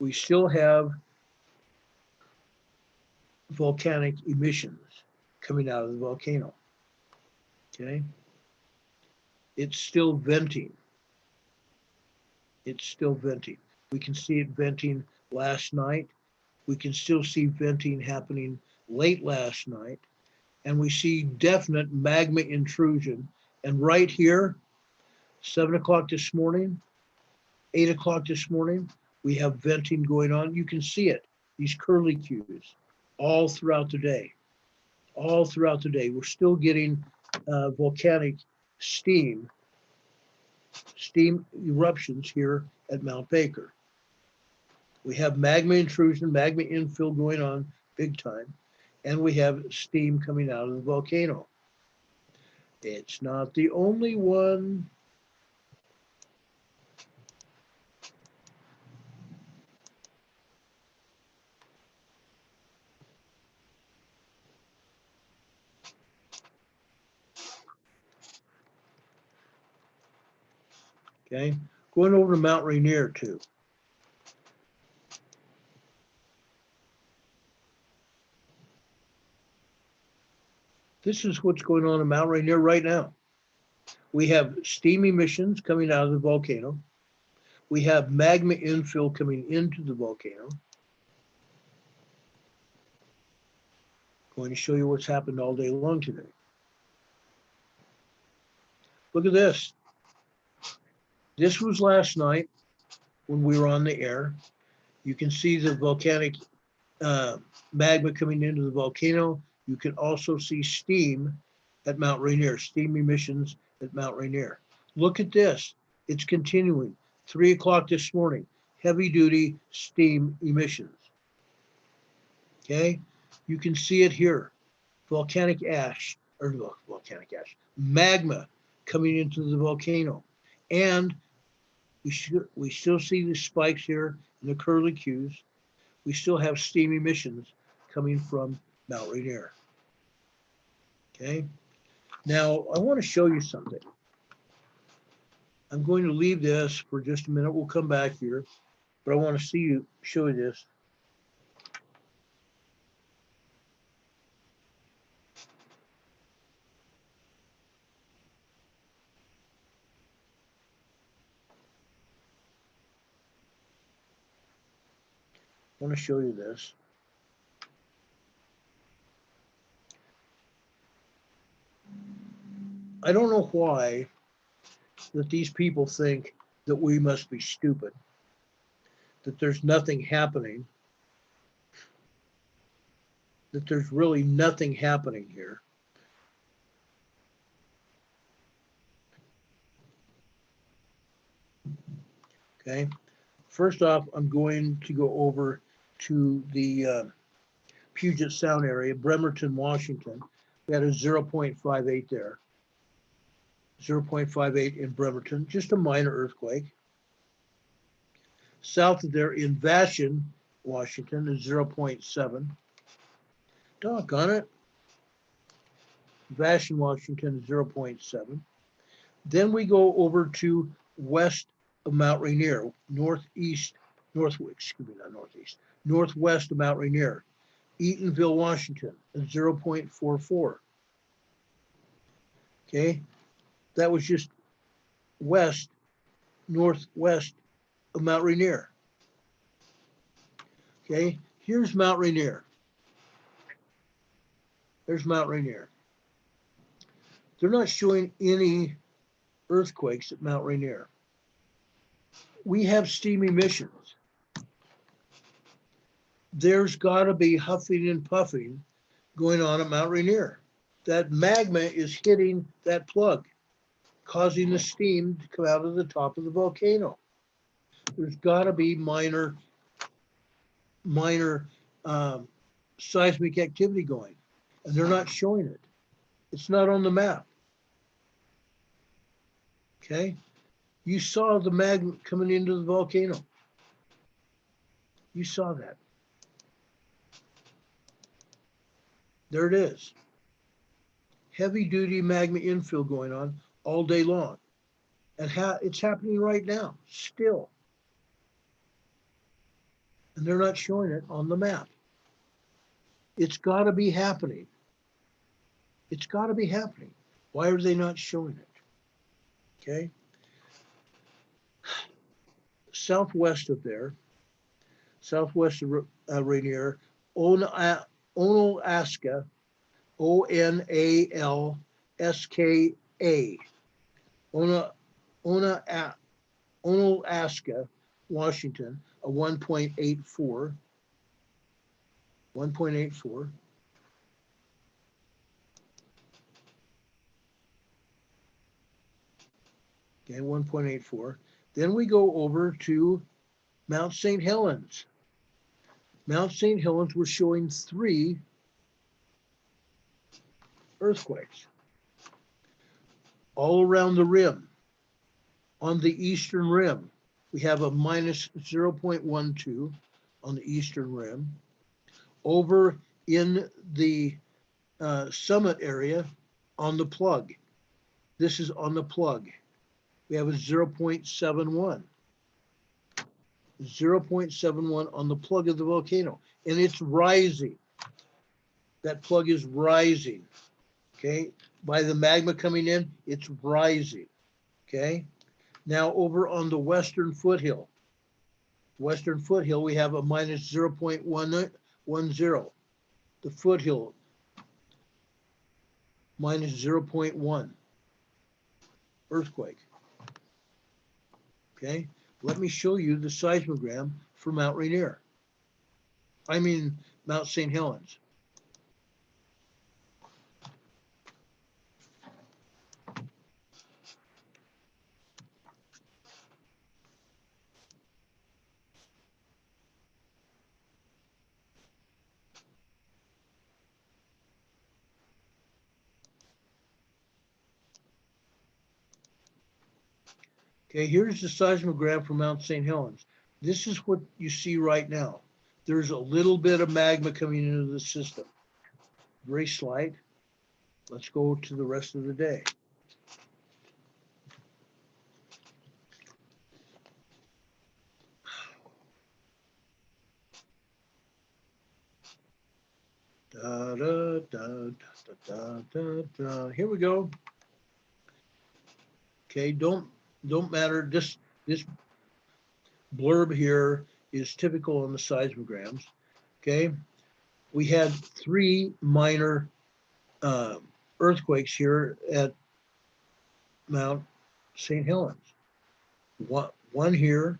We still have volcanic emissions coming out of the volcano. Okay. It's still venting. It's still venting. We can see it venting last night. We can still see venting happening late last night. and we see definite magma intrusion. And right here, 7 o'clock this morning, 8 o'clock this morning, we have venting going on. You can see it, these curlicues, all throughout the day. All throughout the day. We're still getting volcanic steam eruptions here at Mount Baker. We have magma intrusion, magma infill going on big time, and we have steam coming out of the volcano. It's not the only one. Okay, going over to Mount Rainier too. This is what's going on in Mount Rainier right now. We have steam emissions coming out of the volcano. We have magma infill coming into the volcano. Going to show you what's happened all day long today. Look at this. This was last night when we were on the air. You can see the volcanic magma coming into the volcano. You can also see steam at Mount Rainier, steam emissions at Mount Rainier. Look at this. It's continuing. 3 o'clock this morning, heavy duty steam emissions. Okay, you can see it here. Volcanic ash, or volcanic ash, magma coming into the volcano. And we still see the spikes here in the curlicues. We still have steam emissions coming from Mount Rainier. Okay, now I want to show you something. I'm going to leave this for just a minute. We'll come back here, but I want to show you this. I want to show you this. I don't know why that these people think that we must be stupid, that there's nothing happening, that there's really nothing happening here. Okay, first off, I'm going to go over to the Puget Sound area, Bremerton, Washington. We had a 0.58 there. 0.58 in Bremerton, just a minor earthquake. South of there in Vashon, Washington, is 0.7. Doggone it. Vashon, Washington, is 0.7. Then we go over to west of Mount Rainier, northwest of Mount Rainier, Eatonville, Washington, is 0.44. Okay, that was just northwest of Mount Rainier. Okay, here's Mount Rainier. There's Mount Rainier. They're not showing any earthquakes at Mount Rainier. We have steam emissions. There's got to be huffing and puffing going on at Mount Rainier. That magma is hitting that plug, causing the steam to come out of the top of the volcano. There's got to be minor seismic activity going, and they're not showing it. It's not on the map. Okay, you saw the magma coming into the volcano. You saw that. There it is. Heavy duty magma infill going on all day long. And it's happening right now, still. And they're not showing it on the map. It's got to be happening. It's got to be happening. Why are they not showing it? Okay. Southwest of there, southwest of Rainier, Onalaska, Onalska, Ona, Onalaska, Washington, a 1.84, 1.84. Okay, 1.84. Then we go over to Mount St. Helens. Mount St. Helens, we're showing 3 earthquakes all around the rim. On the eastern rim, we have a minus 0.12 on the eastern rim. Over in the summit area on the plug, this is on the plug, we have a 0.71. 0.71 on the plug of the volcano, and it's rising. That plug is rising, okay? By the magma coming in, it's rising, okay? Now over on the western foothill, we have a minus 0.110. The foothill, minus 0.1 earthquake, okay? Let me show you the seismogram for Mount Rainier. I mean, Mount St. Helens. Okay, here's the seismogram for Mount St. Helens. This is what you see right now. There's a little bit of magma coming into the system. Very slight. Let's go to the rest of the day. Da, da, da, da, da, da. Here we go. Okay, don't matter. This blurb here is typical on the seismograms. Okay, we had 3 minor earthquakes here at Mount St. Helens. One here,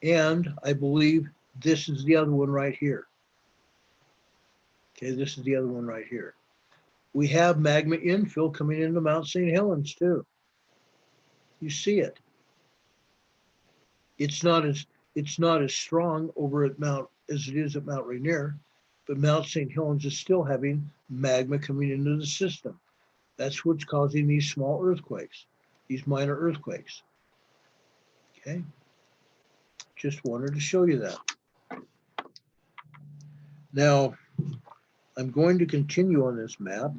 and I believe this is the other one right here. Okay, this is the other one right here. We have magma infill coming into Mount St. Helens too. You see it. It's not as strong over at Mount as it is at Mount Rainier, but Mount St. Helens is still having magma coming into the system. That's what's causing these small earthquakes, these minor earthquakes. Okay, just wanted to show you that. Now, I'm going to continue on this map.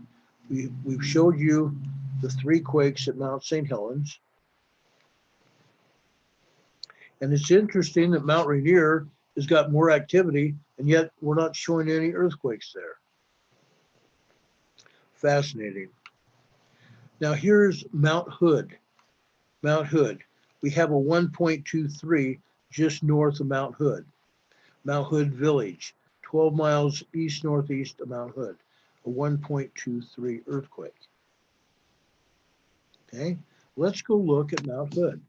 We've showed you the 3 quakes at Mount St. Helens. And it's interesting that Mount Rainier has got more activity, and yet we're not showing any earthquakes there. Fascinating. Now here's Mount Hood. Mount Hood. We have a 1.23 just north of Mount Hood. Mount Hood Village, 12 miles east-northeast of Mount Hood, a 1.23 earthquake. Okay, let's go look at Mount Hood.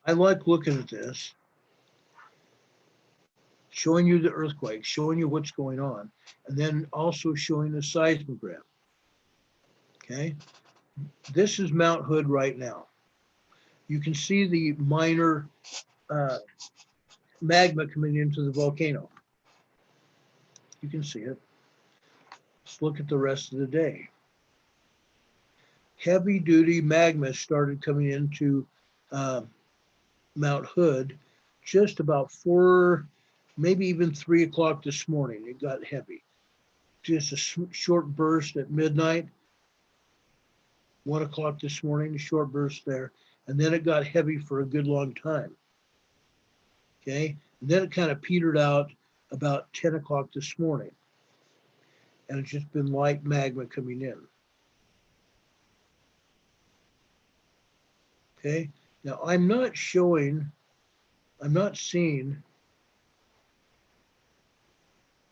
I like looking at this, showing you the earthquake, showing you what's going on, and then also showing the seismogram. Okay, this is Mount Hood right now. You can see the minor magma coming into the volcano. You can see it. Let's look at the rest of the day. Heavy duty magma started coming into Mount Hood just about 4, maybe even 3 o'clock this morning. It got heavy. Just a short burst at midnight, 1 o'clock this morning, a short burst there. And then it got heavy for a good long time. Okay, And then it kind of petered out about 10 o'clock this morning. And it's just been light magma coming in. Okay. Now I'm not seeing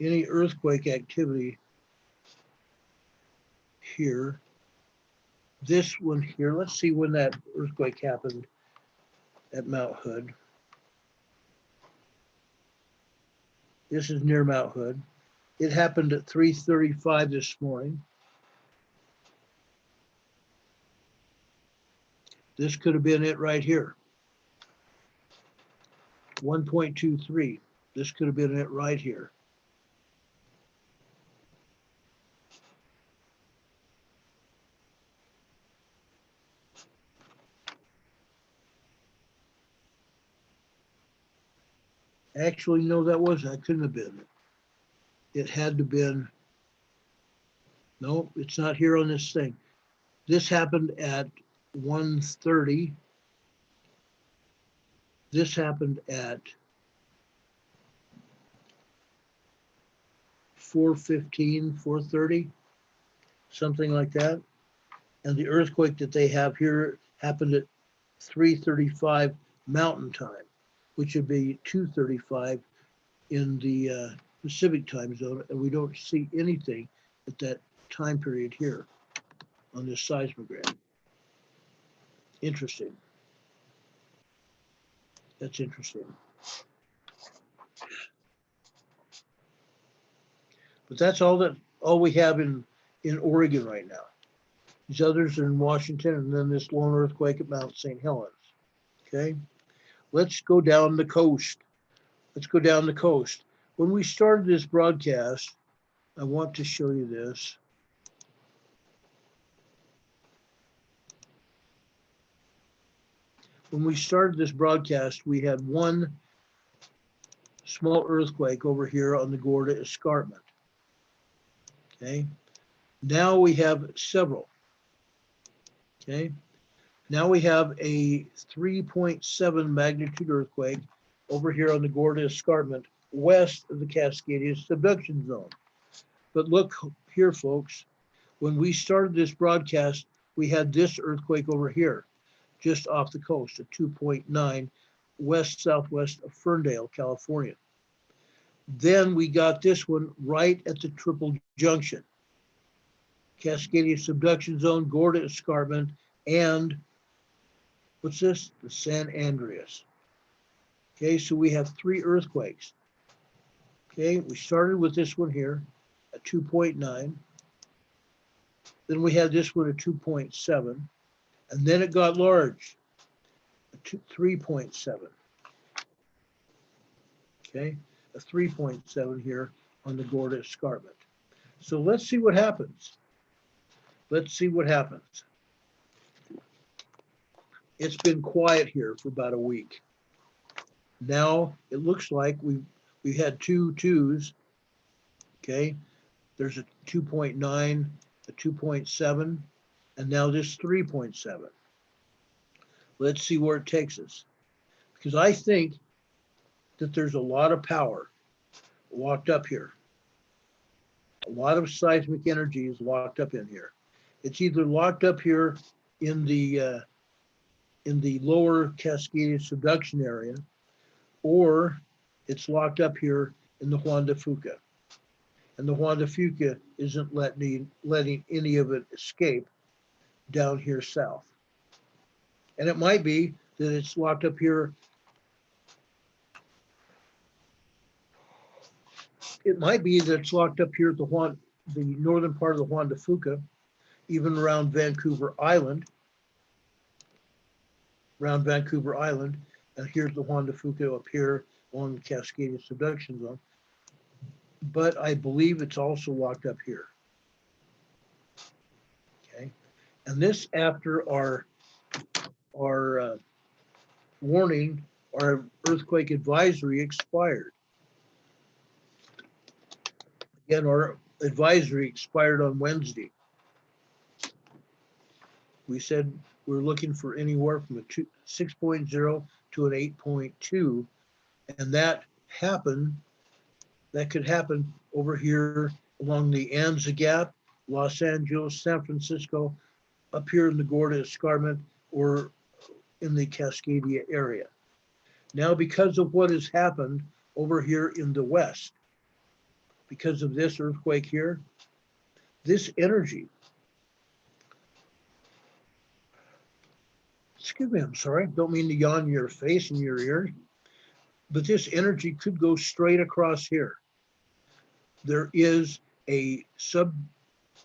any earthquake activity here. This one here, let's see when that earthquake happened at Mount Hood. This is near Mount Hood. It happened at 3:35 this morning. This could have been it right here. 1.23. This could have been it right here. Actually, no, that couldn't have been. It had to been, no, it's not here on this thing. This happened at 1:30. This happened at 4:15, 4:30, something like that. And the earthquake that they have here happened at 3:35 Mountain Time, which would be 2:35 in the Pacific time zone. And we don't see anything at that time period here on this seismogram. Interesting. That's interesting. But that's all we have in Oregon right now. These others are in Washington, and then this lone earthquake at Mount St. Helens. Okay, let's go down the coast. Let's go down the coast. When we started this broadcast, I want to show you this. When we started this broadcast, we had one small earthquake over here on the Gorda Escarpment. Okay, now we have several. Okay, now we have a 3.7 magnitude earthquake over here on the Gorda Escarpment west of the Cascadia subduction zone. But look here, folks, when we started this broadcast, we had this earthquake over here, just off the coast at 2.9 west-southwest of Ferndale, California. Then we got this one right at the triple junction. Cascadia subduction zone, Gorda Escarpment, and what's this? The San Andreas. Okay, so we have three earthquakes. Okay, we started with this one here at 2.9. Then we had this one at 2.7. And then it got large at 3.7. Okay, a 3.7 here on the Gorda Escarpment. So let's see what happens. Let's see what happens. It's been quiet here for about a week. Now it looks like we had two twos. Okay, there's a 2.9, a 2.7, and now this 3.7. Let's see where it takes us. Because I think that there's a lot of power locked up here. A lot of seismic energy is locked up in here. It's either locked up here in the lower Cascadia subduction area, or it's locked up here in the Juan de Fuca. And the Juan de Fuca isn't letting any of it escape down here south. And it might be that it's locked up here. It might be that it's locked up here at the northern part of the Juan de Fuca, even around Vancouver Island. Around Vancouver Island, and here's the Juan de Fuca up here along the Cascadia subduction zone. But I believe it's also locked up here. Okay, and this after our warning, our earthquake advisory expired. Again, our advisory expired on Wednesday. We said we're looking for anywhere from a 6.0 to an 8.2, and that happen, that could happen over here along the Anza Gap, Los Angeles, San Francisco, up here in the Gorda Escarpment, or in the Cascadia area. Now, because of what has happened over here in the West, because of this earthquake here, this energy, excuse me, I'm sorry, don't mean to yawn your face and your ear, but this energy could go straight across here. There is a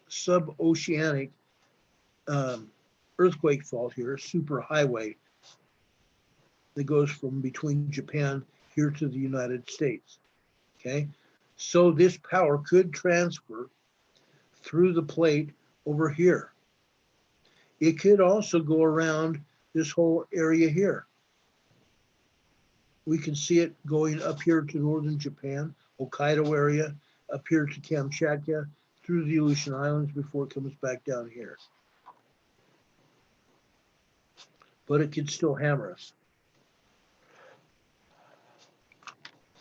sub-oceanic earthquake fault here, super highway, that goes from between Japan here to the United States, okay? So this power could transfer through the plate over here. It could also go around this whole area here. We can see it going up here to northern Japan, Hokkaido area, up here to Kamchatka, through the Aleutian Islands before it comes back down here. But it could still hammer us.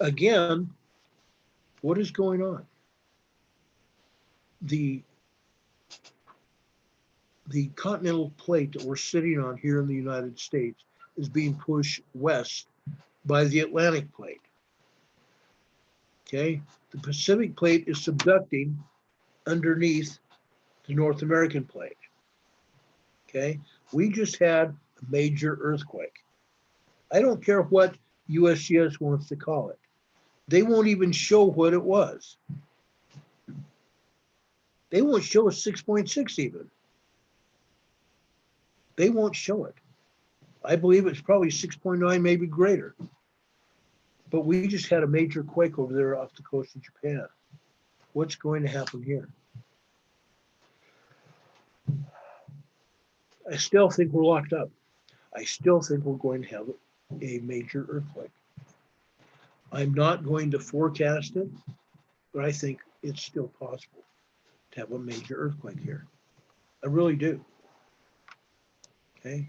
Again, what is going on? The continental plate that we're sitting on here in the United States is being pushed west by the Atlantic plate. Okay, the Pacific plate is subducting underneath the North American plate. Okay, we just had a major earthquake. I don't care what USGS wants to call it. They won't even show what it was. They won't show a 6.6 even. They won't show it. I believe it's probably 6.9, maybe greater. But we just had a major quake over there off the coast of Japan. What's going to happen here? I still think we're locked up. I still think we're going to have a major earthquake. I'm not going to forecast it, but I think it's still possible to have a major earthquake here. I really do. Okay.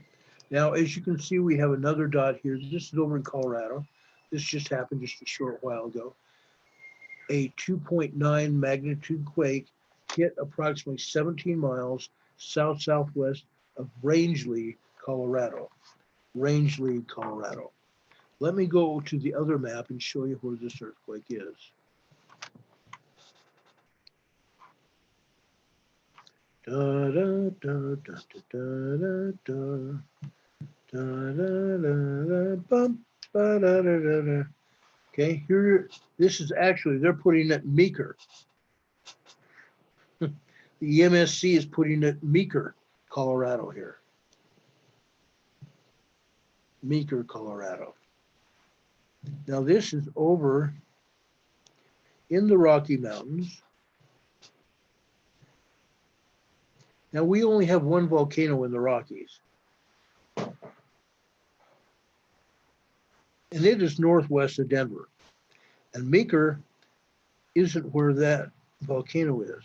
Now, as you can see, we have another dot here. This is over in Colorado. This just happened just a short while ago. A 2.9 magnitude quake hit approximately 17 miles south-southwest of Rangeley, Colorado. Rangeley, Colorado. Let me go to the other map and show you where this earthquake is. Da, da, da, da, da, da, da. Da, da, da, da, bum, ba, da, da, da, da. Okay, here, this is actually, they're putting it Meeker. The EMSC is putting it Meeker, Colorado here. Meeker, Colorado. Now this is over in the Rocky Mountains. Now we only have one volcano in the Rockies. And it is northwest of Denver. And Meeker isn't where that volcano is.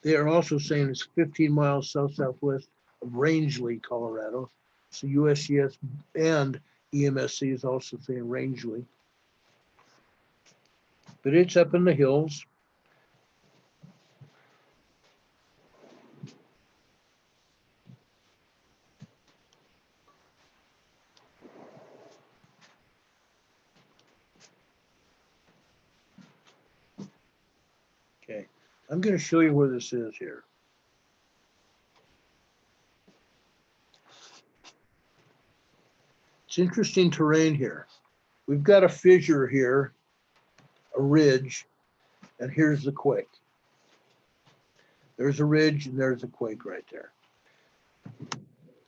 They are also saying it's 15 miles south-southwest of Rangeley, Colorado. So USGS and EMSC is also saying Rangeley. But it's up in the hills. Okay, I'm going to show you where this is here. It's interesting terrain here. We've got a fissure here, a ridge, and here's the quake. There's a ridge and there's a quake right there.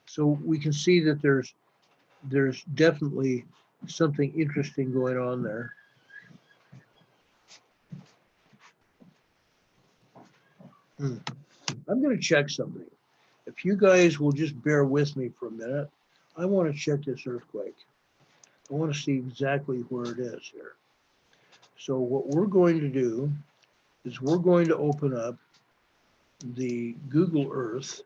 So we can see that there's definitely something interesting going on there. I'm going to check something. If you guys will just bear with me for a minute, I want to check this earthquake. I want to see exactly where it is here. So what we're going to do is we're going to open up the Google Earth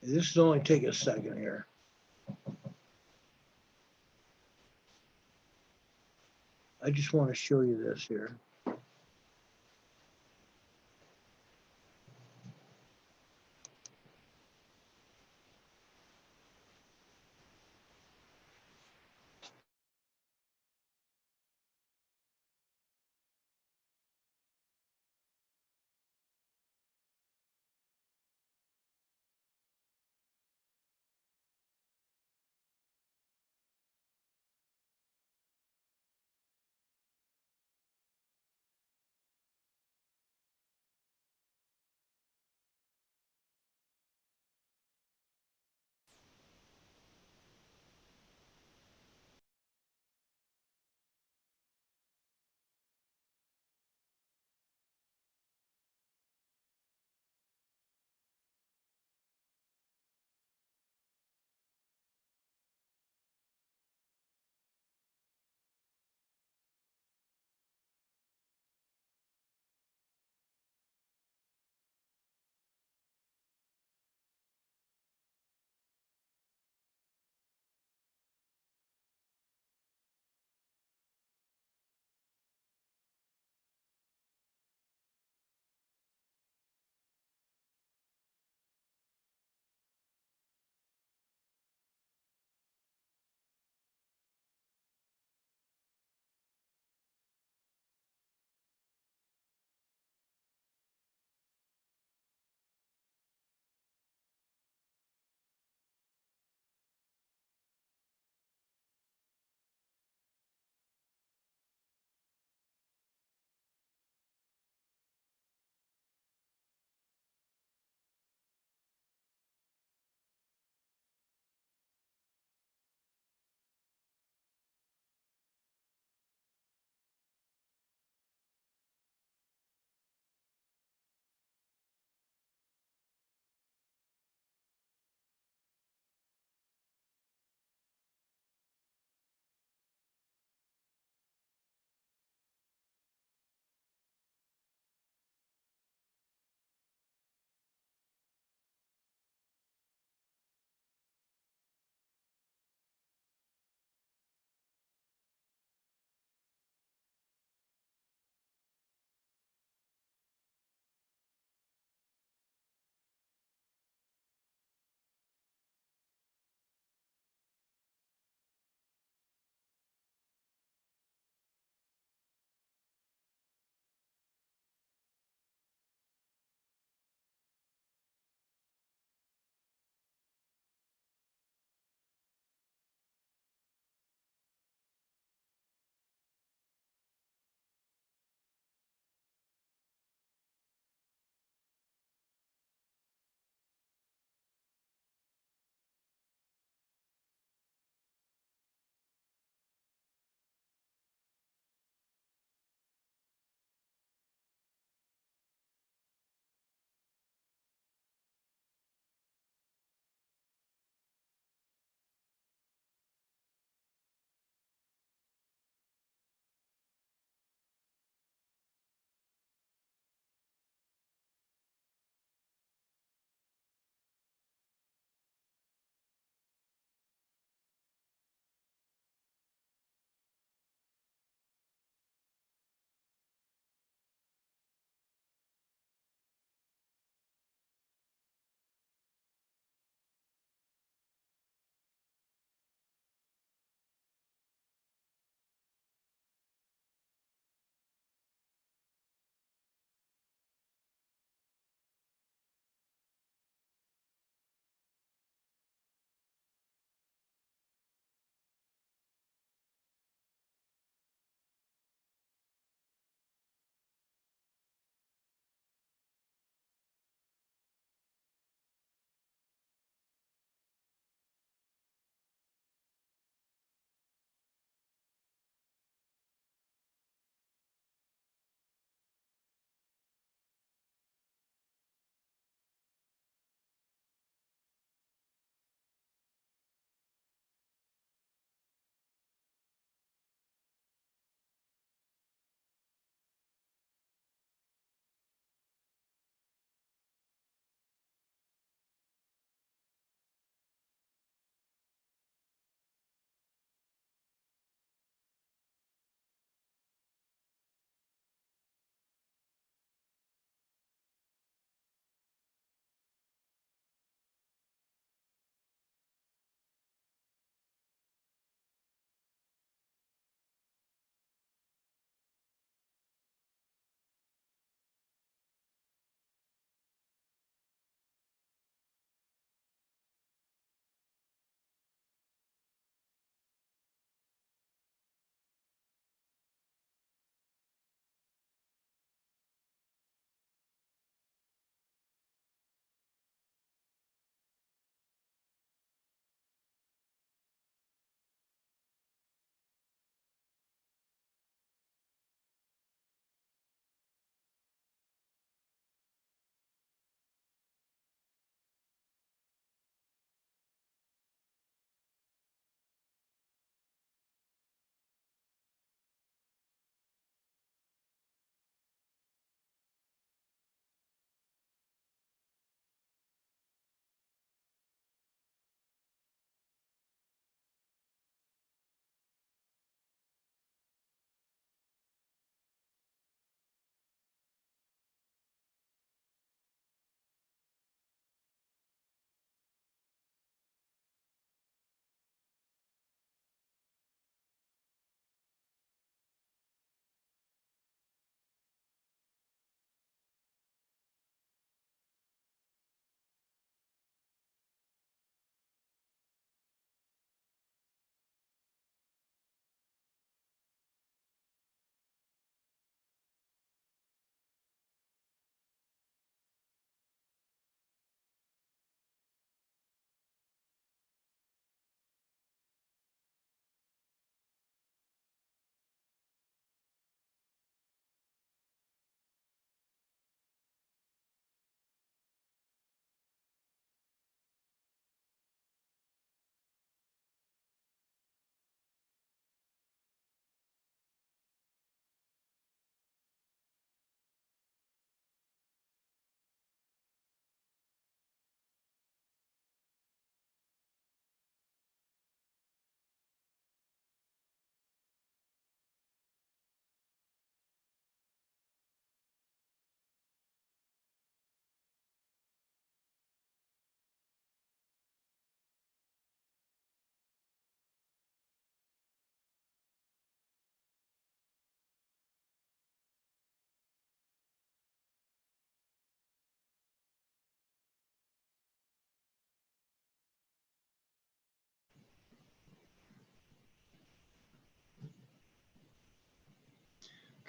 This is only take a second here. I just want to show you this here.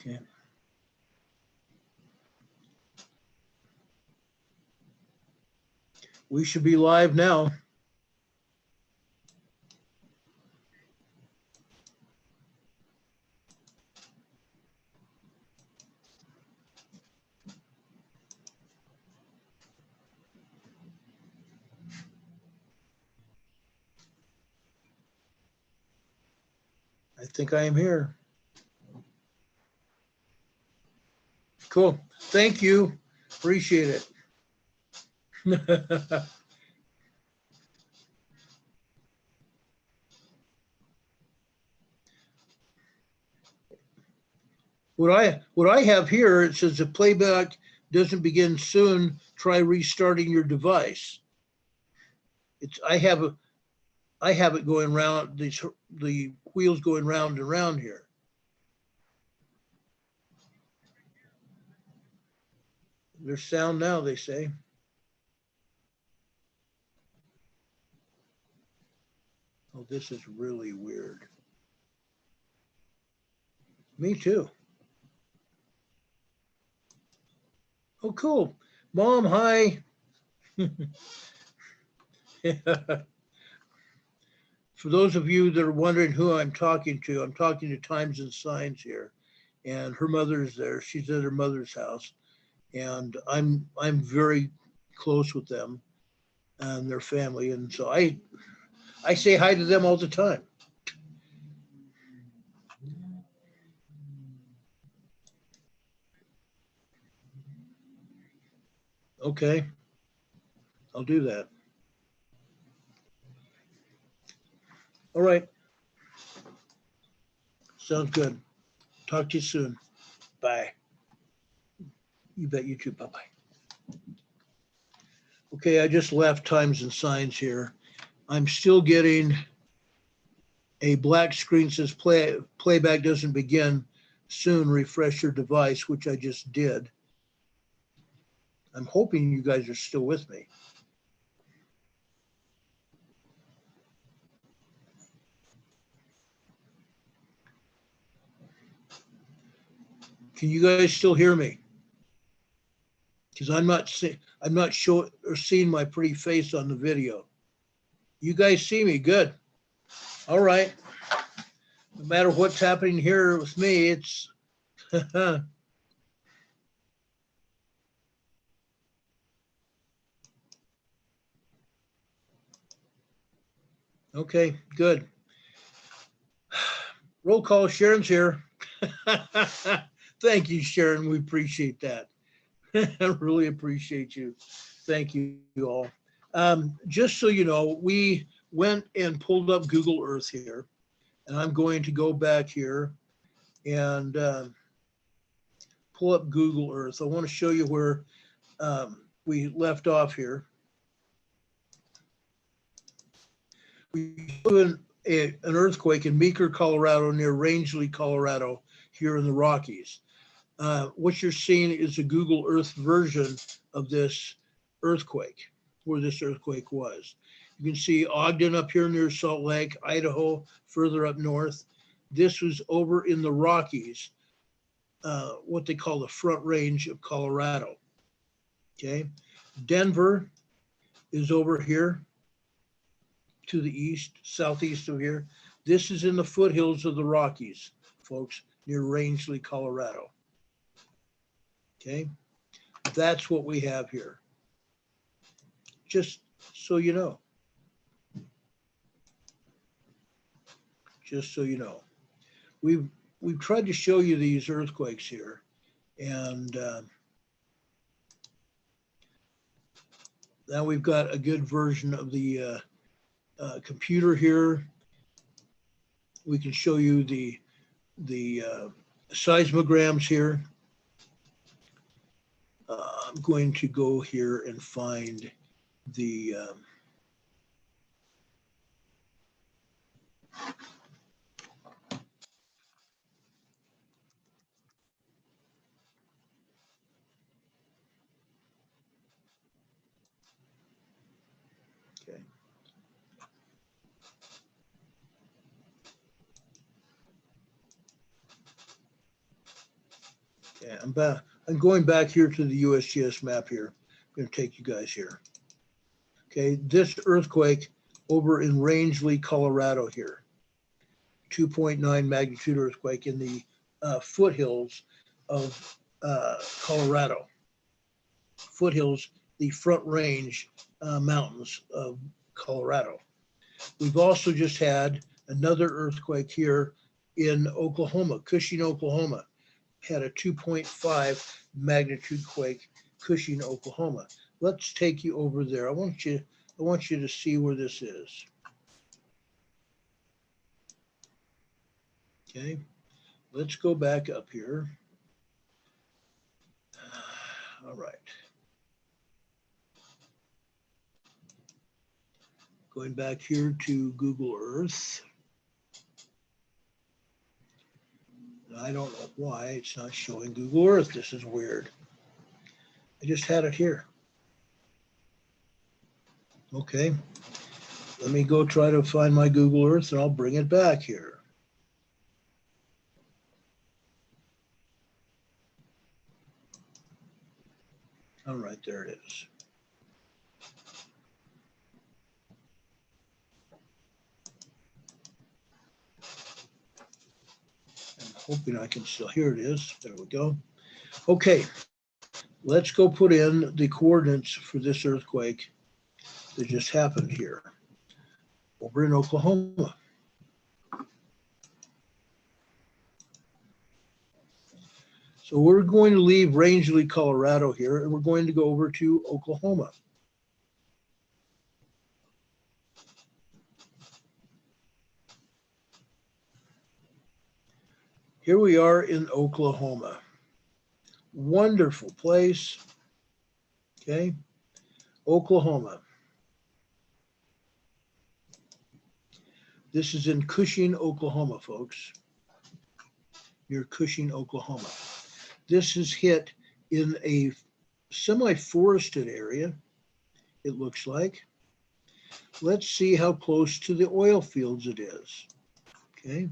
Okay. We should be live now. I think I am here. Cool. Thank you. Appreciate it. What I have here, it says if playback doesn't begin soon, try restarting your device. I have it going round, the wheels going round and round here. There's sound now, they say. Oh, this is really weird. Me too. Oh, cool. Mom, hi. For those of you that are wondering who I'm talking to Times and Signs here. And her mother's there. She's at her mother's house. And I'm very close with them and their family. And so I say hi to them all the time. Okay, I'll do that. All right. Sounds good. Talk to you soon. Bye. You bet, you too. Bye-bye. Okay, I just left Times and Signs here. I'm still getting a black screen says playback doesn't begin soon. Refresh your device, which I just did. I'm hoping you guys are still with me. Can you guys still hear me? Because I'm not seeing my pretty face on the video. You guys see me? Good. All right. No matter what's happening here with me, it's okay. Good. Roll call. Sharon's here. Thank you, Sharon. We appreciate that. I really appreciate you. Thank you all. Just so you know, we went and pulled up Google Earth here, and I'm going to go back here and pull up Google Earth. I want to show you where we left off here. We had an earthquake in Meeker, Colorado, near Rangeley, Colorado, here in the Rockies. What you're seeing is a Google Earth version of this earthquake, where this earthquake was. You can see Ogden up here near Salt Lake, Idaho, further up north. This was over in the Rockies, what they call the Front Range of Colorado. Okay, Denver is over here to the east, southeast of here. This is in the foothills of the Rockies, folks, near Rangeley, Colorado. Okay, that's what we have here. Just so you know. Just so you know. We've tried to show you these earthquakes here, and now we've got a good version of the computer here. We can show you the seismograms here. I'm going to go here and find the okay. Okay, I'm back. I'm going back here to the USGS map here. I'm going to take you guys here. Okay, this earthquake over in Rangeley, Colorado here. 2.9 magnitude earthquake in the foothills of Colorado. Foothills, the Front Range mountains of Colorado. We've also just had another earthquake here in Oklahoma, Cushing, Oklahoma. Had a 2.5 magnitude quake, Cushing, Oklahoma. Let's take you over there. I want you to see where this is. Okay, let's go back up here. All right. Going back here to Google Earth. I don't know why it's not showing Google Earth. This is weird. I just had it here. Okay. Let me go try to find my Google Earth and I'll bring it back here. All right, there it is. I'm hoping I can still, here it is. There we go. Okay, let's go put in the coordinates for this earthquake that just happened here over in Oklahoma. So we're going to leave Rangeley, Colorado here, and we're going to go over to Oklahoma. Here we are in Oklahoma. Wonderful place. Okay, Oklahoma. This is in Cushing, Oklahoma, folks. Near Cushing, Oklahoma. This is hit in a semi-forested area, it looks like. Let's see how close to the oil fields it is. Okay.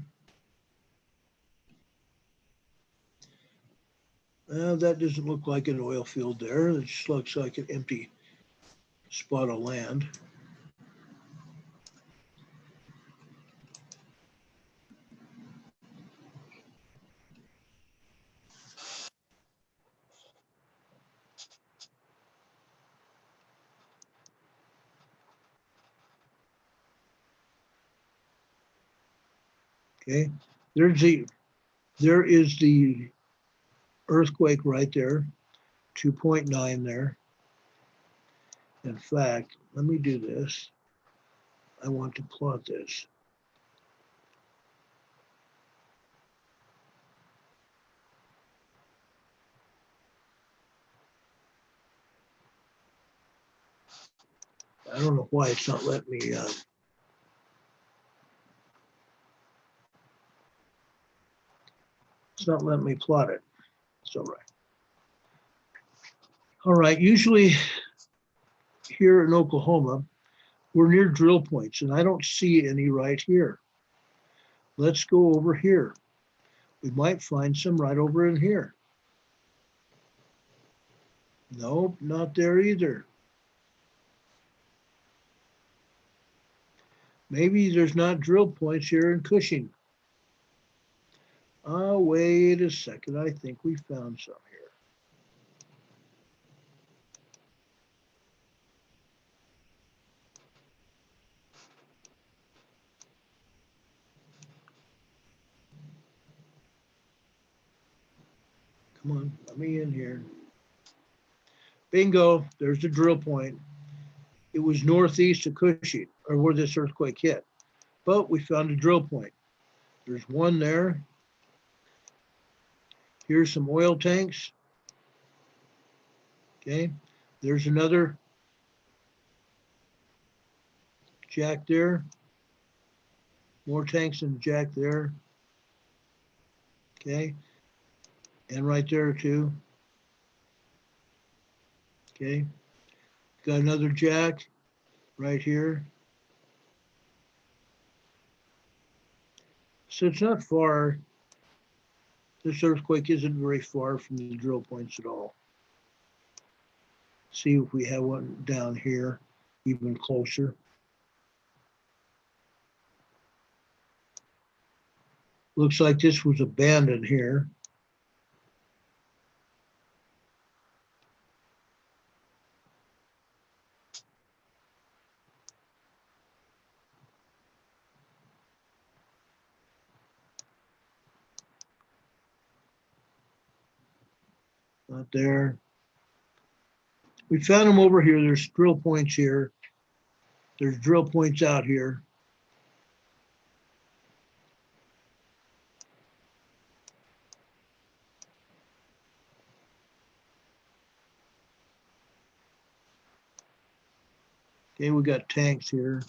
That doesn't look like an oil field there. It just looks like an empty spot of land. Okay, there is the earthquake right there, 2.9 there. In fact, let me do this. I want to plot this. I don't know why it's not letting me. It's not letting me plot it. It's all right. All right. Usually here in Oklahoma, we're near drill points, and I don't see any right here. Let's go over here. We might find some right over in here. Nope, not there either. Maybe there's not drill points here in Cushing. Oh, wait a second. I think we found some here. Come on, let me in here. Bingo, there's the drill point. It was northeast of Cushing, or where this earthquake hit. But we found a drill point. There's one there. Here's some oil tanks. Okay, there's another jack there. More tanks and jack there. Okay, and right there too. Okay, got another jack right here. So it's not far This earthquake isn't very far from the drill points at all. See if we have one down here, even closer. Looks like this was abandoned here. Not there. We found them over here. There's drill points here. There's drill points out here. Okay, we got tanks here.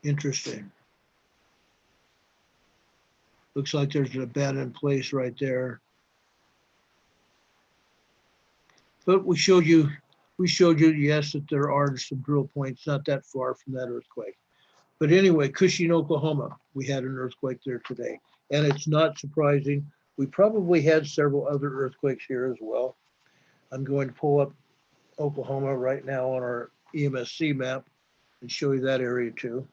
Interesting. Looks like there's an abandoned place right there. But we showed you, yes, that there are some drill points not that far from that earthquake. But anyway, Cushing, Oklahoma, we had an earthquake there today. And it's not surprising. We probably had several other earthquakes here as well. I'm going to pull up Oklahoma right now on our EMSC map and show you that area too.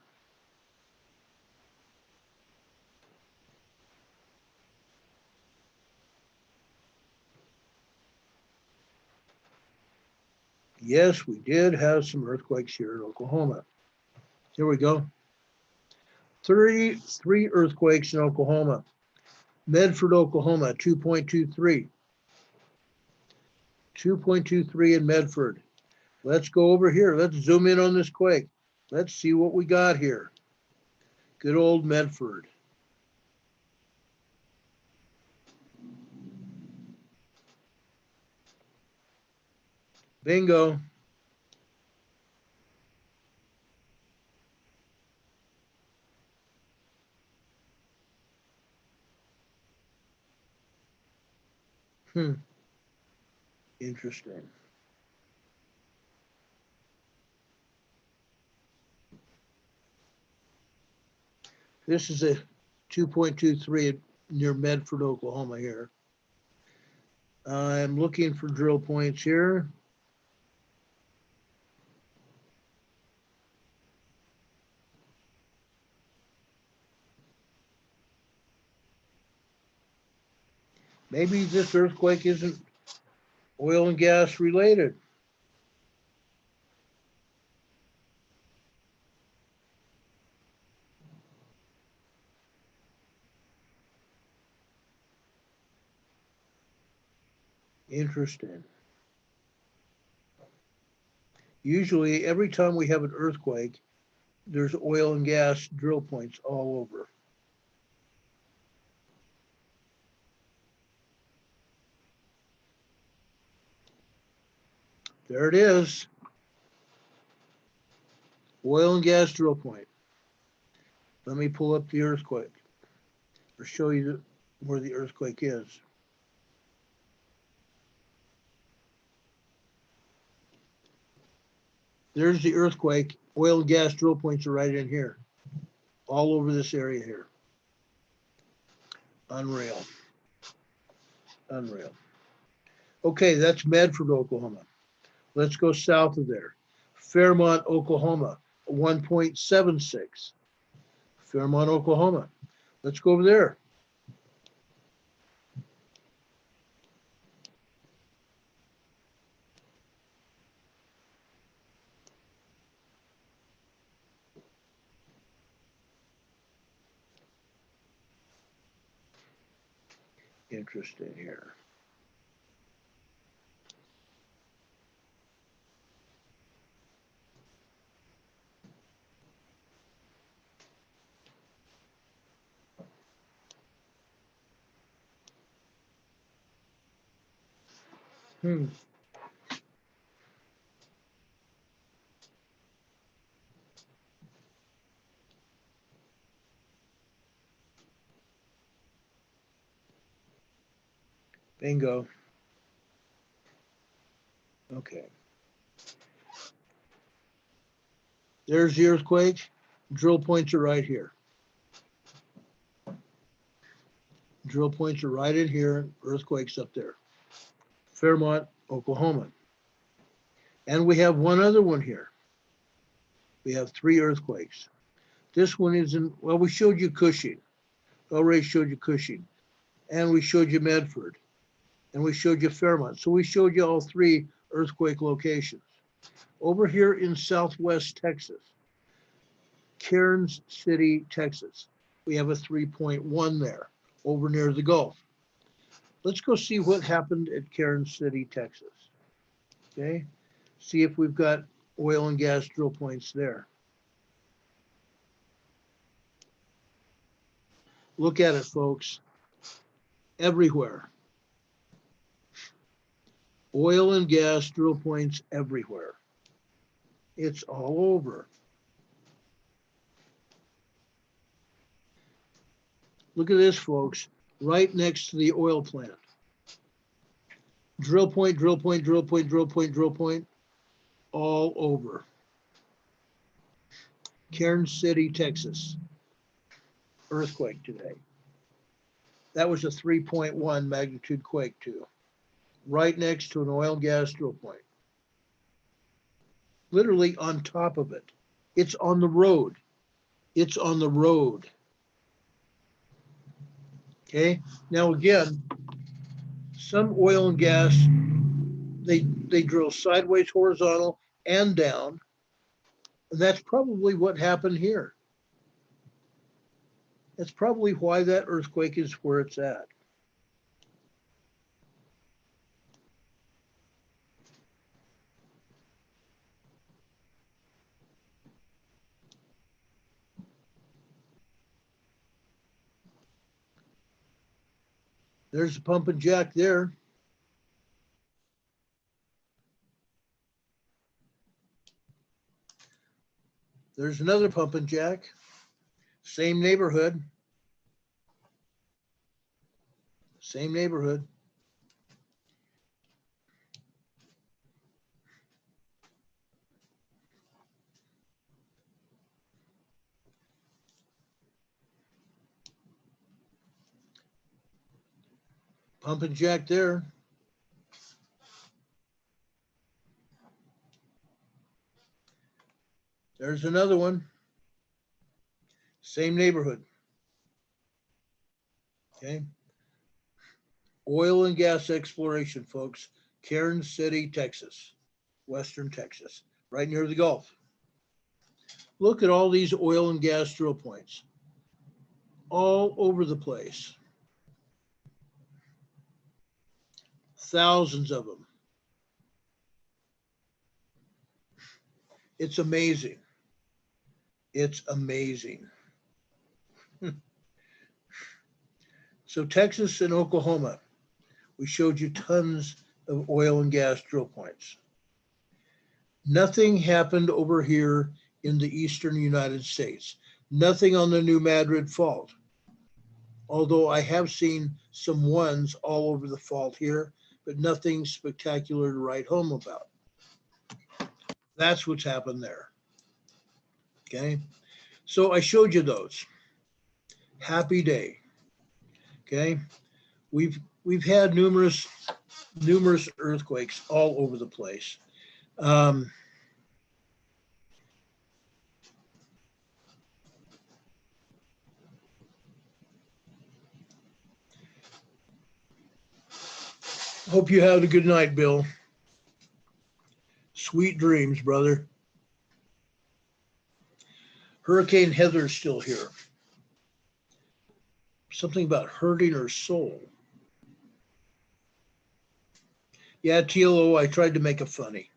Yes, we did have some earthquakes here in Oklahoma. Here we go. Three earthquakes in Oklahoma. Medford, Oklahoma, 2.23. 2.23 in Medford. Let's go over here. Let's zoom in on this quake. Let's see what we got here. Good old Medford. Bingo. Interesting. This is a 2.23 near Medford, Oklahoma here. I'm looking for drill points here. Maybe this earthquake isn't oil and gas related. Interesting. Usually, every time we have an earthquake, there's oil and gas drill points all over. There it is. Oil and gas drill point. Let me pull up the earthquake or show you where the earthquake is. There's the earthquake. Oil and gas drill points are right in here, all over this area here. Unreal. Unreal. Okay, that's Medford, Oklahoma. Let's go south of there. Fairmont, Oklahoma, 1.76. Fairmont, Oklahoma. Let's go over there. Interesting here. Hmm. Bingo. Okay. There's the earthquake. Drill points are right here. Drill points are right in here. Earthquakes up there. Fairmont, Oklahoma. And we have one other one here. We have 3 earthquakes. This one is in, well, we showed you Cushing. Already showed you Cushing. And we showed you Medford. And we showed you Fairmont. So we showed you all 3 earthquake locations. Over here in Southwest Texas, Cairns City, Texas, we have a 3.1 there over near the Gulf. Let's go see what happened at Cairns City, Texas. Okay, see if we've got oil and gas drill points there. Look at it, folks. Everywhere. Oil and gas drill points everywhere. It's all over. Look at this, folks, right next to the oil plant. Drill point, drill point, drill point, drill point, drill point, all over. Cairns City, Texas. Earthquake today. That was a 3.1 magnitude quake too. Right next to an oil and gas drill point. Literally on top of it. It's on the road. It's on the road. Okay, now again, some oil and gas, they drill sideways, horizontal, and down. And that's probably what happened here. That's probably why that earthquake is where it's at. There's a pump and jack there. There's another pump and jack. Same neighborhood. Same neighborhood. Pump and jack there. There's another one. Same neighborhood. Okay. Oil and gas exploration, folks. Cairns City, Texas. Western Texas. Right near the Gulf. Look at all these oil and gas drill points. All over the place. Thousands of them. It's amazing. It's amazing. So Texas and Oklahoma, we showed you tons of oil and gas drill points. Nothing happened over here in the eastern United States. Nothing on the New Madrid Fault. Although I have seen some ones all over the fault here, but nothing spectacular to write home about. That's what's happened there. Okay, so I showed you those. Happy day. Okay, we've had numerous earthquakes all over the place. Hope you had a good night, Bill. Sweet dreams, brother. Hurricane Heather's still here. Something about hurting her soul. Yeah, TLO, I tried to make it funny.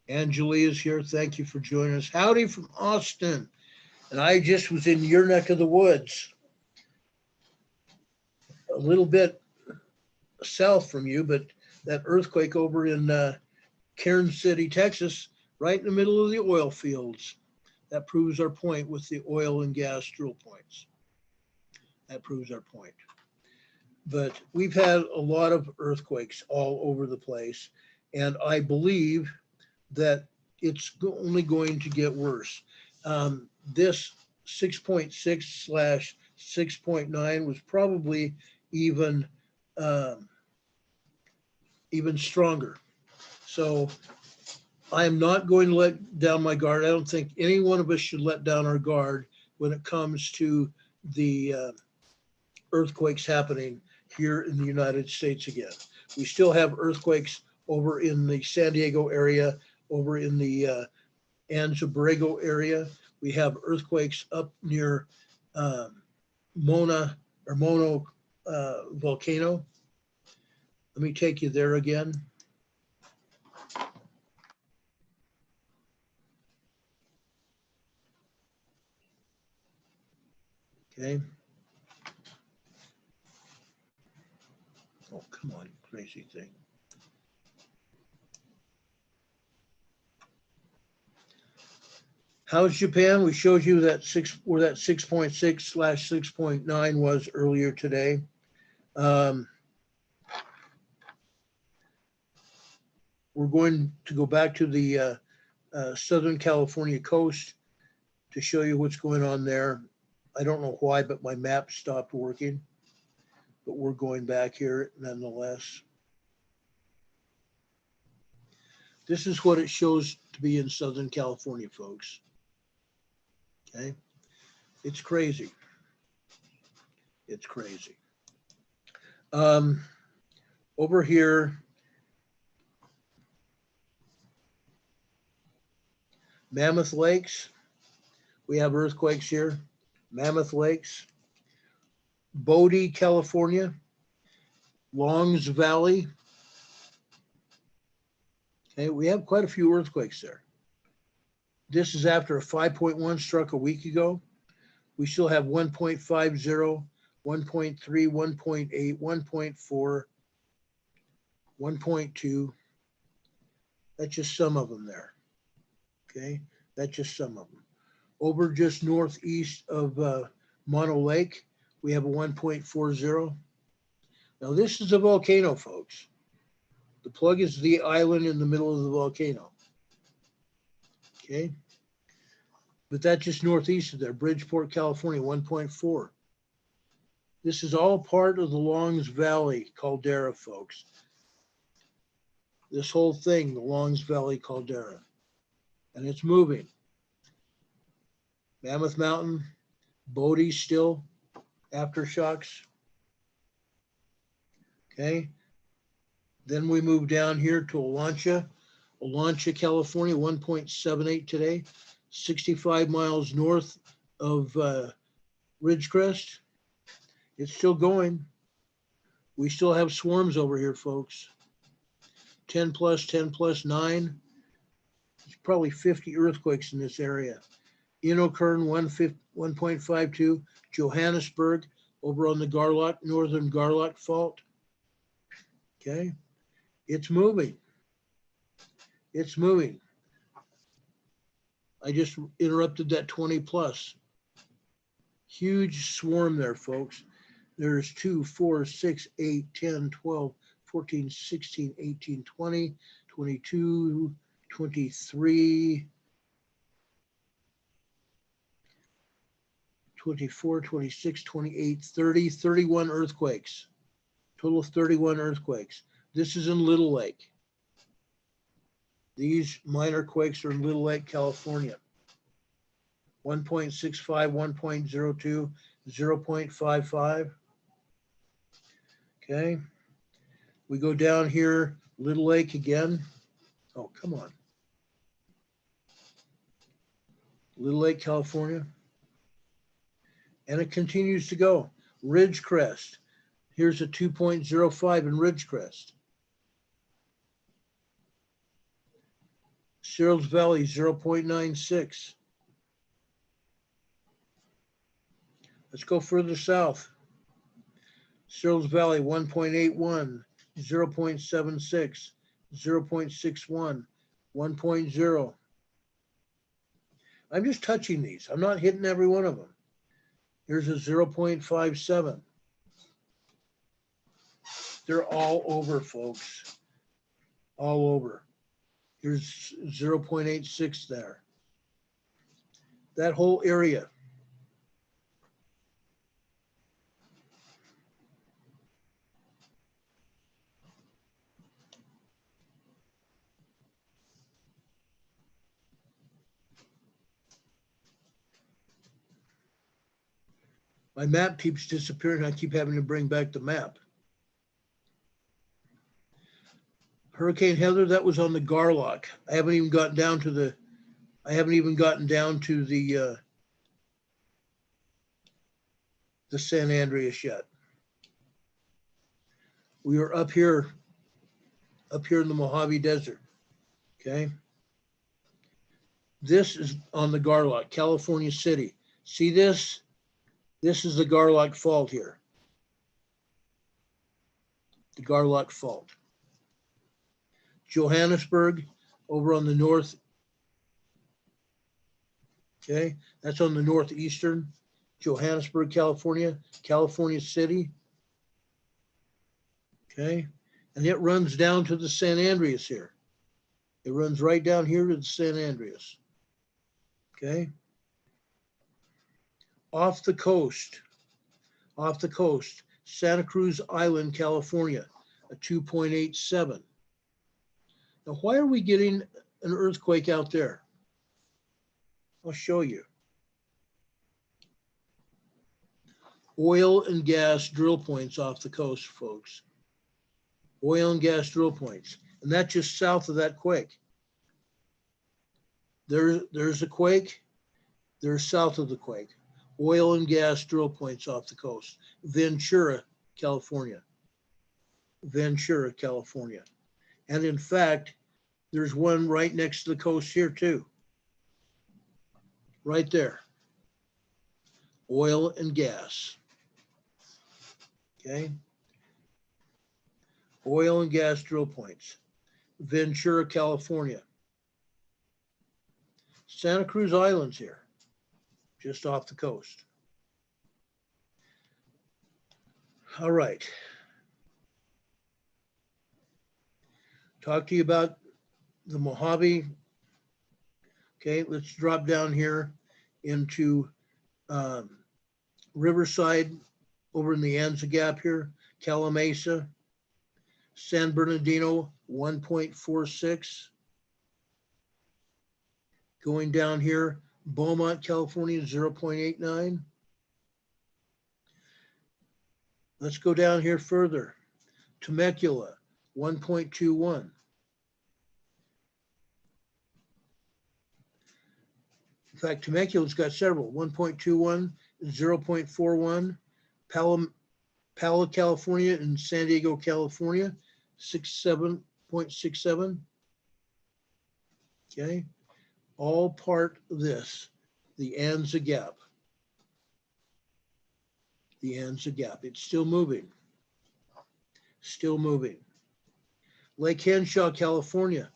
Angeli is here. Thank you for joining us. Howdy from Austin. And I just was in your neck of the woods. A little bit south from you, but that earthquake over in Cairn City, Texas, right in the middle of the oil fields. That proves our point with the oil and gas drill points. That proves our point. But we've had a lot of earthquakes all over the place, and I believe that it's only going to get worse. This 6.6/6.9 was probably even even stronger. So I am not going to let down my guard. I don't think any one of us should let down our guard when it comes to the earthquakes happening here in the United States again. We still have earthquakes over in the San Diego area, over in the Anza Borrego area. We have earthquakes up near Mono Volcano. Let me take you there again. Okay. Oh, come on, crazy thing. How's Japan? We showed you that where that 6.6/6.9 was earlier today. We're going to go back to the Southern California coast to show you what's going on there. I don't know why, but my map stopped working. But we're going back here nonetheless. This is what it shows to be in Southern California, folks. Okay, it's crazy. It's crazy. Over here, Mammoth Lakes. We have earthquakes here. Mammoth Lakes, Bodie, California, Longs Valley. Okay, we have quite a few earthquakes there. This is after a 5.1 struck a week ago. We still have 1.50, 1.3, 1.8, 1.4, 1.2. That's just some of them there. Okay, that's just some of them. Over just northeast of Mono Lake, we have a 1.40. Now this is a volcano, folks. The plug is the island in the middle of the volcano. Okay, but that's just northeast of there, Bridgeport, California, 1.4. This is all part of the Longs Valley caldera, folks. This whole thing, the Longs Valley caldera, and it's moving. Mammoth Mountain, Bodie still, aftershocks. Okay, then we move down here to Olancha, California, 1.78 today, 65 miles north of Ridgecrest. It's still going. We still have swarms over here, folks. 10 plus, 9. There's probably 50 earthquakes in this area. Inokern, 1.52. Johannesburg, over on the Garlock, northern Garlock fault. Okay, it's moving. It's moving. I just interrupted that 20 plus. Huge swarm there, folks. There's 2, 4, 6, 8, 10, 12, 14, 16, 18, 20, 22, 23, 24, 26, 28, 30, 31 earthquakes. Total of 31 earthquakes. This is in Little Lake. These minor quakes are in Little Lake, California. 1.65, 1.02, 0.55. Okay. We go down here, Little Lake again. Oh, come on. Little Lake, California. And it continues to go. Ridgecrest. Here's a 2.05 in Ridgecrest. Searles Valley, 0.96. Let's go further south. Searles Valley, 1.81. 0.76, 0.61, 1.0. I'm just touching these. I'm not hitting every one of them. Here's a 0.57. They're all over, folks. All over. Here's 0.86 there. That whole area. My map keeps disappearing. I keep having to bring back the map. Hurricane Heather, that was on the Garlock. I haven't even gotten down to the San Andreas yet. We are up here in the Mojave Desert. Okay. This is on the Garlock, California City. See this? This is the Garlock Fault here. The Garlock Fault. Johannesburg over on the north. Okay, that's on the northeastern. Johannesburg, California, California City. Okay, and it runs down to the San Andreas here. It runs right down here to the San Andreas. Okay. Off the coast, Santa Cruz Island, California, a 2.87. Now, why are we getting an earthquake out there? I'll show you. Oil and gas drill points off the coast, folks. Oil and gas drill points. And that's just south of that quake. There's a quake. There's south of the quake. Oil and gas drill points off the coast. Ventura, California. Ventura, California. And in fact, there's one right next to the coast here too. Right there. Oil and gas. Okay. Oil and gas drill points. Ventura, California. Santa Cruz Island's here, just off the coast. All right. Talk to you about the Mojave. Okay, let's drop down here into Riverside over in the Anza Gap here, Calamasa, San Bernardino, 1.46. Going down here, Beaumont, California, 0.89. Let's go down here further. Temecula, 1.21. In fact, Temecula's got several, 1.21, 0.41. Palo, California, and San Diego, California, 7.67. Okay. All part of this, the Anza Gap. The Anza Gap. It's still moving. Still moving. Lake Henshaw, California,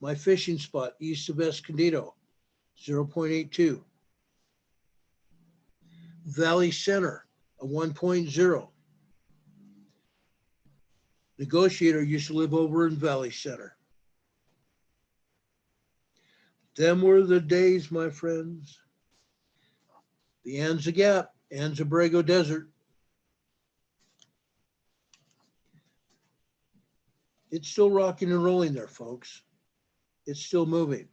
my fishing spot east of Escondido, 0.82. Valley Center, a 1.0. Negotiator used to live over in Valley Center. Them were the days, my friends. The Anza Gap, Anza Borrego Desert. It's still rocking and rolling there, folks. It's still moving.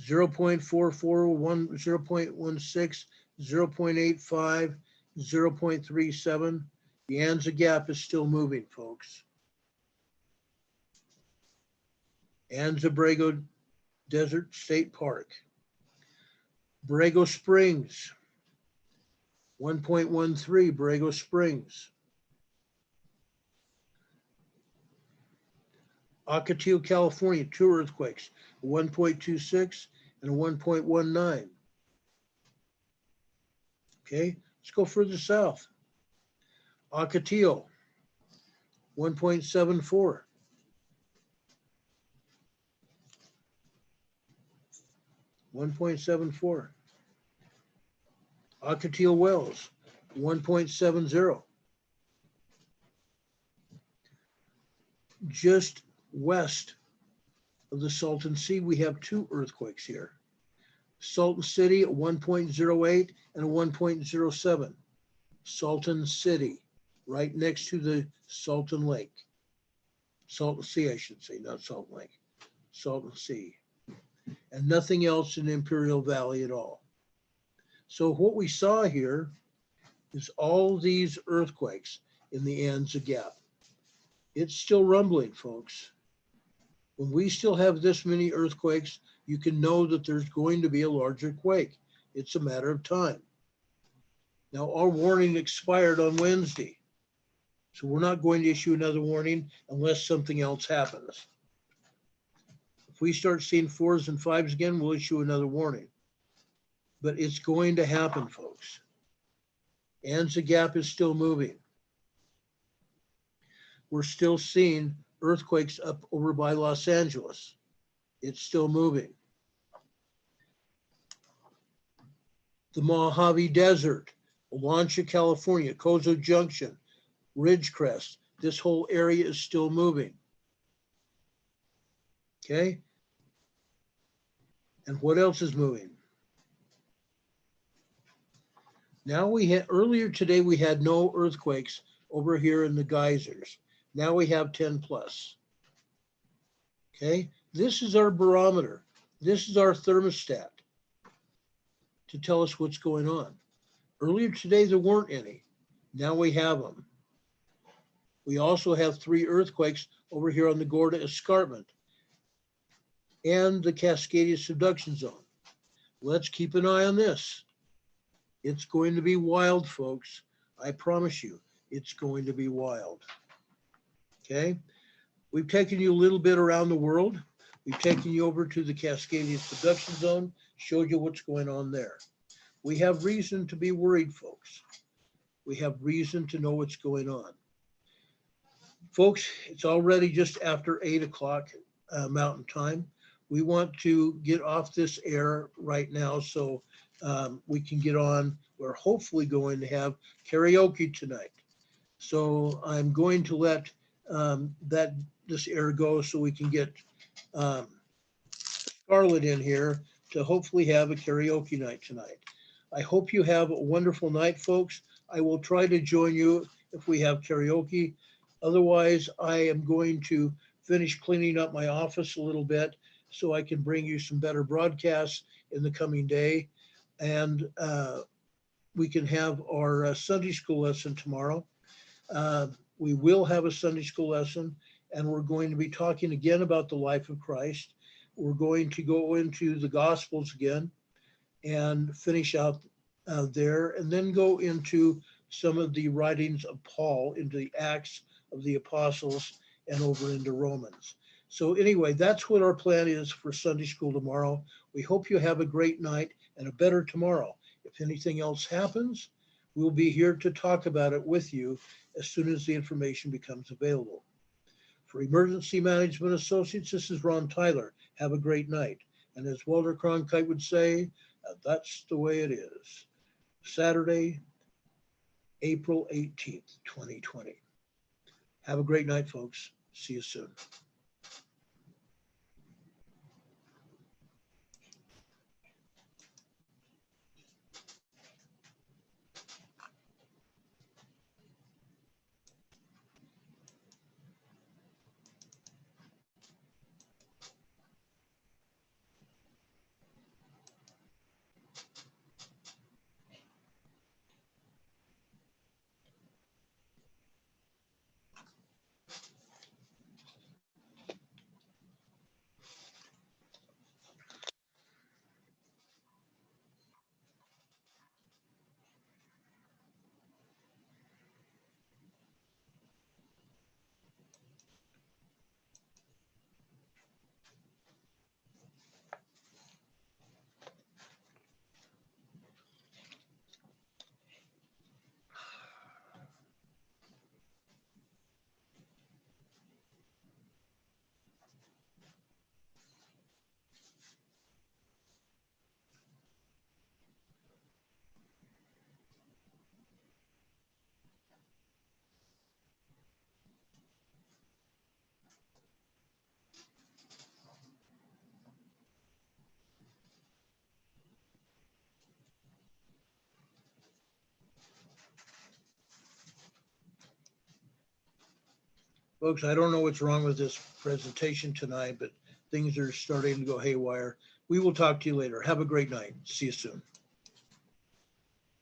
0.44, 0.16, 0.85, 0.37. The Anza Gap is still moving, folks. Anza Borrego Desert State Park. Borrego Springs, 1.13, Borrego Springs. Ocotillo, California, 2 earthquakes, a 1.26 and a 1.19. Okay, let's go further south. Ocotillo, 1.74. 1.74. Ocotillo Wells, 1.70. Just west of the Salton Sea, we have two earthquakes here. Salton City at 1.08 and a 1.07. Salton City, right next to the Salton Lake. Salton Sea, I should say, not Salton Lake. Salton Sea. And nothing else in Imperial Valley at all. So what we saw here is all these earthquakes in the Anza Gap. It's still rumbling, folks. When we still have this many earthquakes, you can know that there's going to be a larger quake. It's a matter of time. Now, our warning expired on Wednesday, so we're not going to issue another warning unless something else happens. If we start seeing 4s and 5s again, we'll issue another warning. But it's going to happen, folks. Anza Gap is still moving. We're still seeing earthquakes up over by Los Angeles. It's still moving. The Mojave Desert, Olancha, California, Cozo Junction, Ridgecrest, this whole area is still moving. Okay? And what else is moving? Now earlier today, we had no earthquakes over here in the geysers. Now we have 10 plus. Okay? This is our barometer. This is our thermostat to tell us what's going on. Earlier today, there weren't any. Now we have them. We also have 3 earthquakes over here on the Gorda Escarpment and the Cascadia Subduction Zone. Let's keep an eye on this. It's going to be wild, folks. I promise you, it's going to be wild. Okay? We've taken you a little bit around the world. We've taken you over to the Cascadia Subduction Zone, showed you what's going on there. We have reason to be worried, folks. We have reason to know what's going on. Folks, it's already just after 8 o'clock Mountain Time. We want to get off this air right now so we can get on. We're hopefully going to have karaoke tonight. So I'm going to let this air go so we can get Scarlett in here to hopefully have a karaoke night tonight. I hope you have a wonderful night, folks. I will try to join you if we have karaoke. Otherwise, I am going to finish cleaning up my office a little bit so I can bring you some better broadcasts in the coming day. And we can have our Sunday school lesson tomorrow. We will have a Sunday school lesson, and we're going to be talking again about the life of Christ. We're going to go into the Gospels again and finish out there, and then go into some of the writings of Paul, into the Acts of the Apostles, and over into Romans. So anyway, that's what our plan is for Sunday school tomorrow. We hope you have a great night and a better tomorrow. If anything else happens, we'll be here to talk about it with you as soon as the information becomes available. For Emergency Management Associates, this is Ron Tyler. Have a great night. And as Walter Cronkite would say, that's the way it is. Saturday, April 18th, 2020. Have a great night, folks. See you soon. Folks, I don't know what's wrong with this presentation tonight, but things are starting to go haywire. We will talk to you later. Have a great night. See you soon.